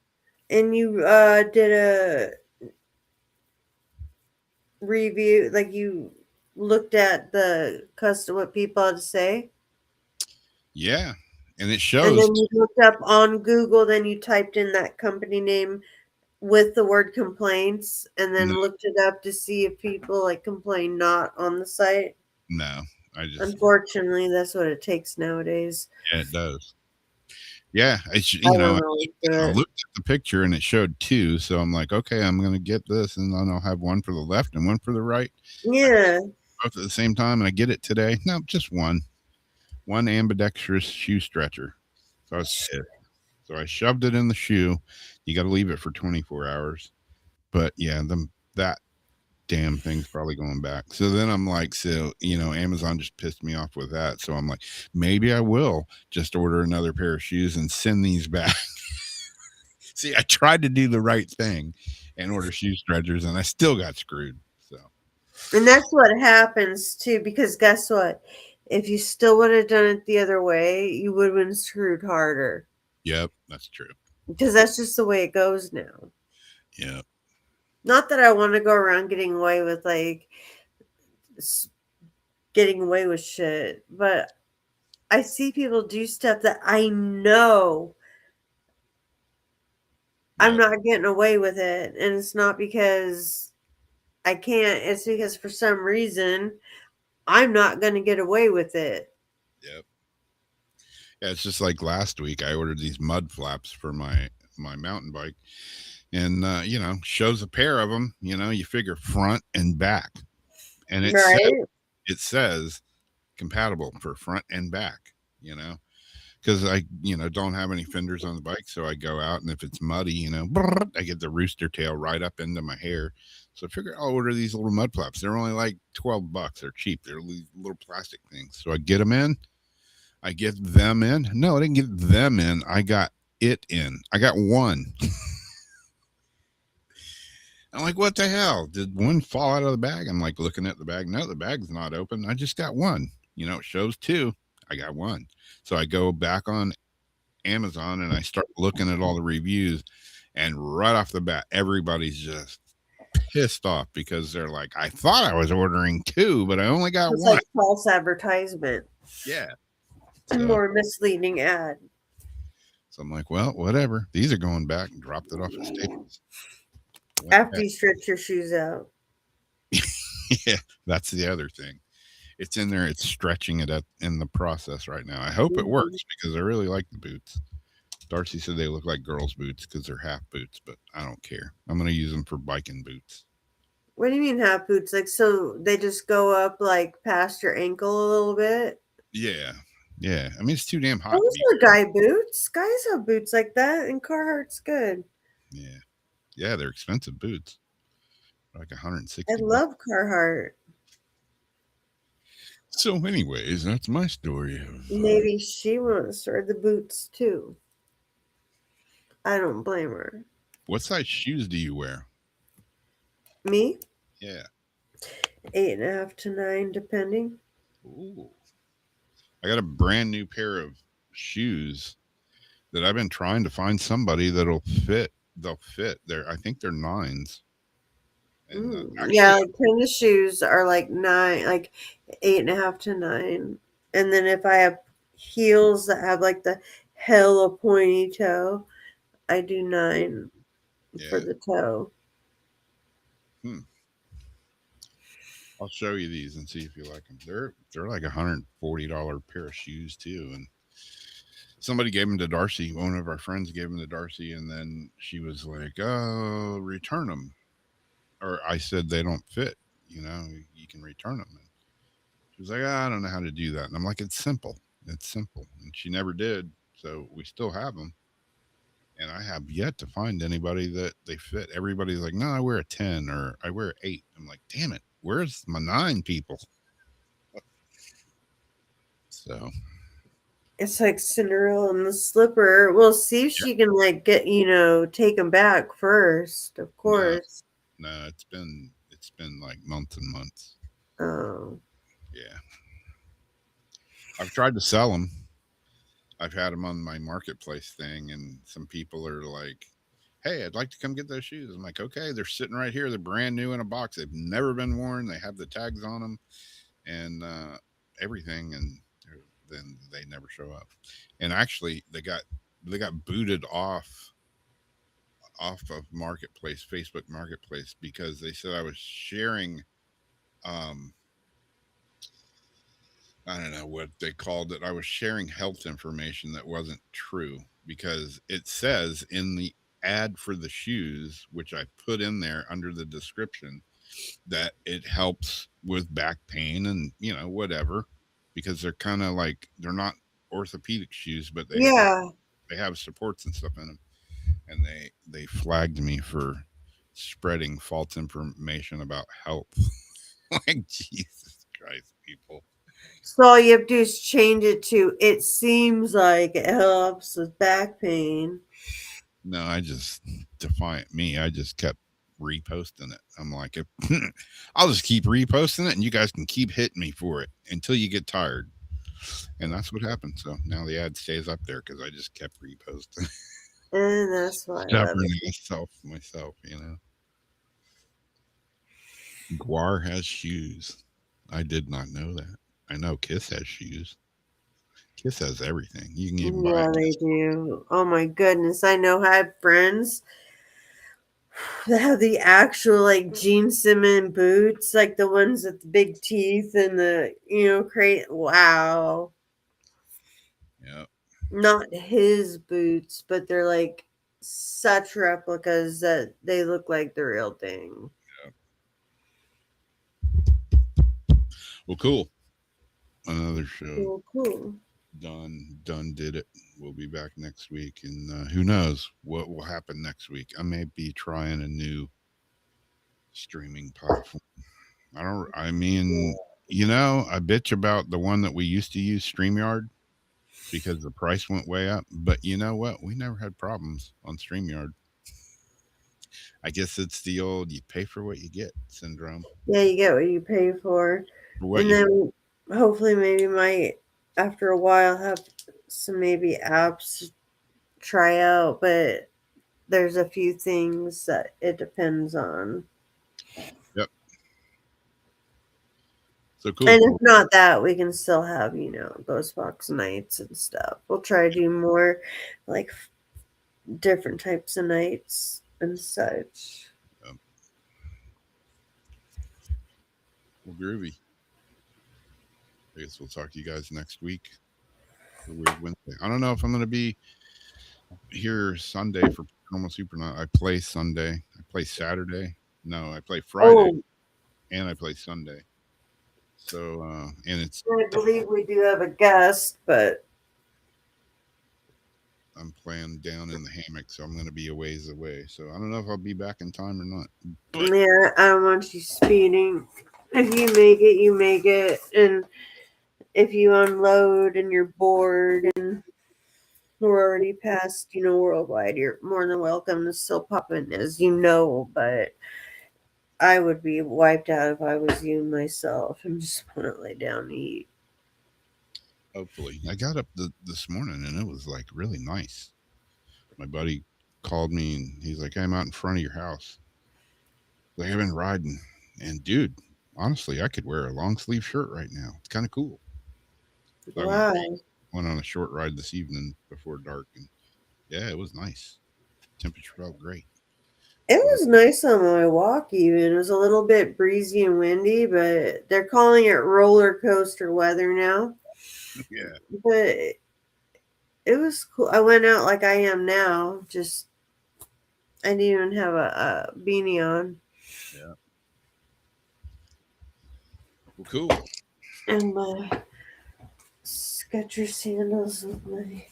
And you did a review, like you looked at the custom what people had to say, Yeah. And it and shows. then you looked up on Google. Then you typed in that company name with the word complaints, and then No. looked it up to see if people like complain not on the site. No, I just, Unfortunately, that's what it takes nowadays. yeah, it does. Yeah. It's, I don't really do I it. looked at the picture and it showed two. So I'm like, okay, I'm going to get this. And then I'll have one for the left and one for the right. Yeah. Both at the same time. And I get it today. No, just one ambidextrous shoe stretcher. So I was pissed. So I shoved it in the shoe. You got to leave it for 24 hours. But yeah, that damn thing's probably going back. So then I'm like, Amazon just pissed me off with that. So I'm like, maybe I will just order another pair of shoes and send these back. See, I tried to do the right thing and order shoe stretchers and I still got screwed. So, And that's what happens too, because guess what? If you still would have done it the other way, you would have been screwed harder. yep, that's true. Because that's just the way it goes now. Yeah. Not that I want to go around getting away with getting away with shit, but I see people do stuff that I know I'm not getting away with it. And it's not because I can't, it's because for some reason I'm not going to get away with it. Yep. Yeah, it's just like last week I ordered these mud flaps for my mountain bike and shows a pair of them, you figure front and back. And it says compatible for front and back, because I, don't have any fenders on the bike. So I go out and if it's muddy, I get the rooster tail right up into my hair. So I figure I'll order these little mud flaps. They're only like $12. They're cheap. They're little plastic things. So I get them in. I get them in. No, I didn't get them in. I got it in. I got one. I'm like, what the hell? Did one fall out of the bag? I'm like looking at the bag. No, the bag's not open. I just got one. It shows two. I got one. So I go back on Amazon and I start looking at all the reviews. And right off the bat, everybody's just pissed off because they're like, I thought I was ordering two, but I only got It's one. like false advertisement. Yeah. It's a more misleading ad. So I'm like, well, whatever. These are going back and dropped it off at Staples. After you stretch your shoes out. Yeah, that's the other thing. It's in there. It's stretching it up in the process right now. I hope it works because I really like the boots. Darcy said they look like girls' boots because they're half boots, but I don't care. I'm going to use them for biking boots. What do you mean half boots? Like, so they just go up like past your ankle a little bit? Yeah. Yeah. I mean, it's too damn hot. Those are guy boots. Guys have boots like that, and Carhartt's good. Yeah. Yeah, they're expensive boots. Like $160. I love Carhartt. So, anyways, that's my story. Maybe she wants to start the boots too. I don't blame her. What size shoes do you wear? Me? Yeah. 8.5 to 9, depending. Ooh. I got a brand new pair of shoes that I've been trying to find somebody that'll fit. They'll fit. I think they're 9s. And, yeah, like tennis shoes are like 9, like 8.5 to 9. And then if I have heels that have like the hella pointy toe, I do 9 for the toe. I'll show you these and see if you like them. They're like $140 pair of shoes too. And somebody gave them to Darcy. One of our friends gave them to Darcy, and then she was like, "Oh, return them." Or I said they don't fit. You know, you can return them. And she was like, "I don't know how to do that." And I'm like, "It's simple. It's simple." And she never did. So we still have them. And I have yet to find anybody that they fit. Everybody's like, "No, I wear a 10 or I wear an 8." I'm like, "Damn it. Where's my 9 people?" So, It's like Cinderella and the slipper. We'll see if yeah. she can like get take them back first. Of No, course. no, it's been like months and months. Oh, Yeah. I've tried to sell them. I've had them on my marketplace thing, and some people are like, "Hey, I'd like to come get those shoes." I'm like, "Okay, they're sitting right here. They're brand new in a box. They've never been worn. They have the tags on them and everything." And then they never show up. And actually, they got booted off of marketplace, Facebook marketplace, because they said I was sharing. Um, I don't know what they called it. I was sharing health information that wasn't true because it says in the ad for the shoes, which I put in there under the description, that it helps with back pain and, whatever, because they're kind of like, they're not orthopedic shoes, but yeah. they have supports and stuff in them. And they flagged me for spreading false information about health. Like, Jesus Christ, people. So all you have to do is change it to "it seems like it helps with back pain." No, I just defiant me. I just kept reposting it. I'm like, I'll just keep reposting it, and you guys can keep hitting me for it until you get tired. And that's what happened. So now the ad stays up there because I just kept reposting, And that's why I love covering it. myself. Guar has shoes. I did not know that. I know Kiss has shoes. Kiss has everything. You can even buy a Yeah, they Kiss. do. Oh my goodness. I know I have friends that have the actual like Gene Simmons boots, like the ones with the big teeth and the crate. Wow. Yeah. Not his boots, but they're like such replicas that they look like the real thing. Well, cool. Another show. Cool, cool. Done did it. We'll be back next week, and who knows what will happen next week. I may be trying a new streaming platform. I mean, I bitch about the one that we used to use, StreamYard, because the price went way up. But you know what? We never had problems on StreamYard. I guess it's the old "you pay for what you get" syndrome. Yeah, you get what you pay for. For what And you then hopefully maybe might after a while have some maybe apps to try out, but there's a few things that it depends on. Yep. So cool. And if not that, we can still have, Ghost Box nights and stuff. We'll try to do more like different types of nights and such. Well, groovy. I guess we'll talk to you guys next week for Weird Wednesday. I don't know if I'm going to be here Sunday for Paranormal Supernaut. I play Sunday. I play Saturday. No, I play Friday Oh, and I play Sunday. So, and it's, I believe we do have a guest, but I'm playing down in the hammock, so I'm going to be a ways away. So I don't know if I'll be back in time or not. But yeah, I don't want you speeding. If you make it, you make it. And if you unload and you're bored and we're already past, worldwide, you're more than welcome to still pop in, as you know. But I would be wiped out if I was you myself and just want to lay down and eat. hopefully, I got up this morning and it was like really nice. My buddy called me and he's like, "Hey, I'm out in front of your house. Like, I've been riding, and dude, honestly, I could wear a long sleeve shirt right now. It's kind of cool." So I Wow. went on a short ride this evening before dark, and yeah, it was nice. Temperature felt great. It was nice on my walk even. It was a little bit breezy and windy, but they're calling it roller coaster weather now. Yeah. But it was cool. I went out like I am now. Just I didn't even have a beanie on. Yeah. Well, cool. And my Skechers sandals with my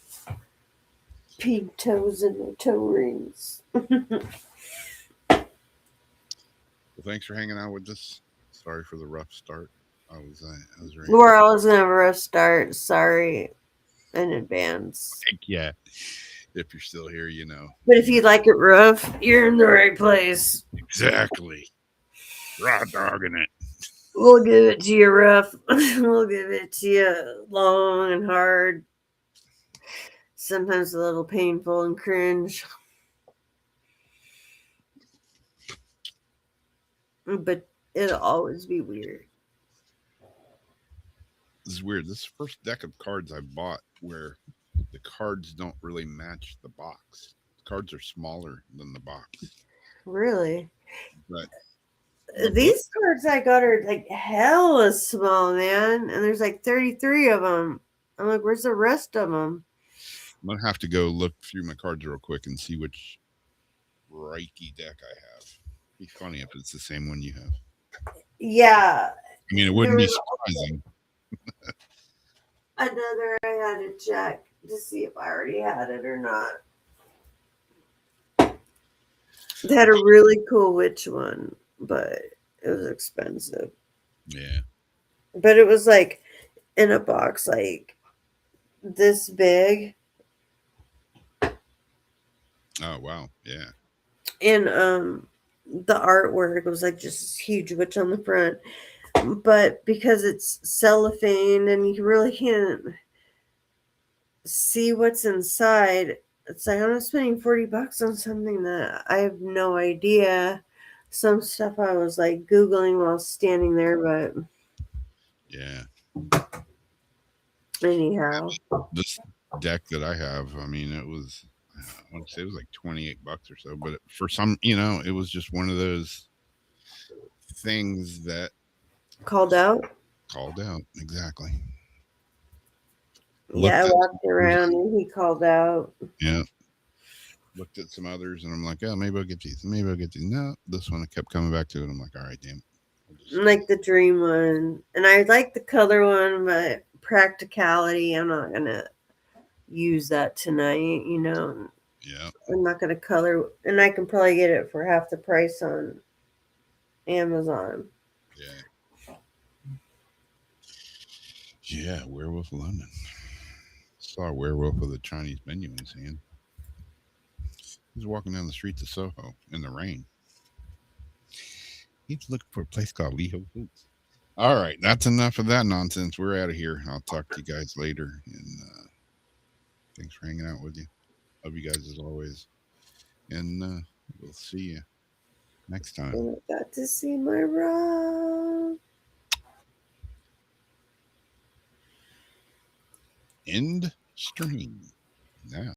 pink toes and my toe rings. Well, thanks for hanging out with us. Sorry for the rough start. I was ready. We're always gonna have a rough start. Sorry in advance. Yeah. If you're still here, you know. But if you like it rough, you're in the right place. Exactly. Raw dogging it. We'll give it to you rough. We'll give it to you long and hard. Sometimes a little painful and cringe. But it'll always be weird. This is weird. This is the first deck of cards I bought where the cards don't really match the box. The cards are smaller than the box. Really? But These cards I got are like hella small, man. And there's like 33 of them. I'm like, where's the rest of them? I'm gonna have to go look through my cards real quick and see which Reiki deck I have. Be funny if it's the same one you have. Yeah. I mean, it wouldn't be surprising. Another I had to check to see if I already had it or not. They had a really cool witch one, but it was expensive. Yeah. But it was like in a box like this big. Oh wow. Yeah. And the artwork was like just this huge witch on the front. But because it's cellophane and you really can't see what's inside, it's like I'm not spending $40 on something that I have no idea. Some stuff I was like Googling while standing there, but Yeah. anyhow. This deck that I have, I mean, it was, I want to say it was like $28 or so, but for some, you know, it was just one of those things that Called out? called out. Exactly. Yeah, I Looked at- walked around and he called out. Yeah. Looked at some others and I'm like, oh, maybe I'll get these. Maybe I'll get these. No, this one I kept coming back to it. I'm like, all right, damn it. Like the dream one. And I like the color one, but practicality, I'm not going to use that tonight, you know. Yeah. I'm not going to color, and I can probably get it for half the price on Amazon. Yeah. Yeah. Werewolf of London. Saw a werewolf with a Chinese menu in his hand. He was walking down the streets of Soho in the rain. He's looking for a place called Leho Foods. All right, that's enough of that nonsense. We're out of here. I'll talk to you guys later. And thanks for hanging out with you. Love you guys as always. And we'll see you next time. And I got to see my Rob. End stream now.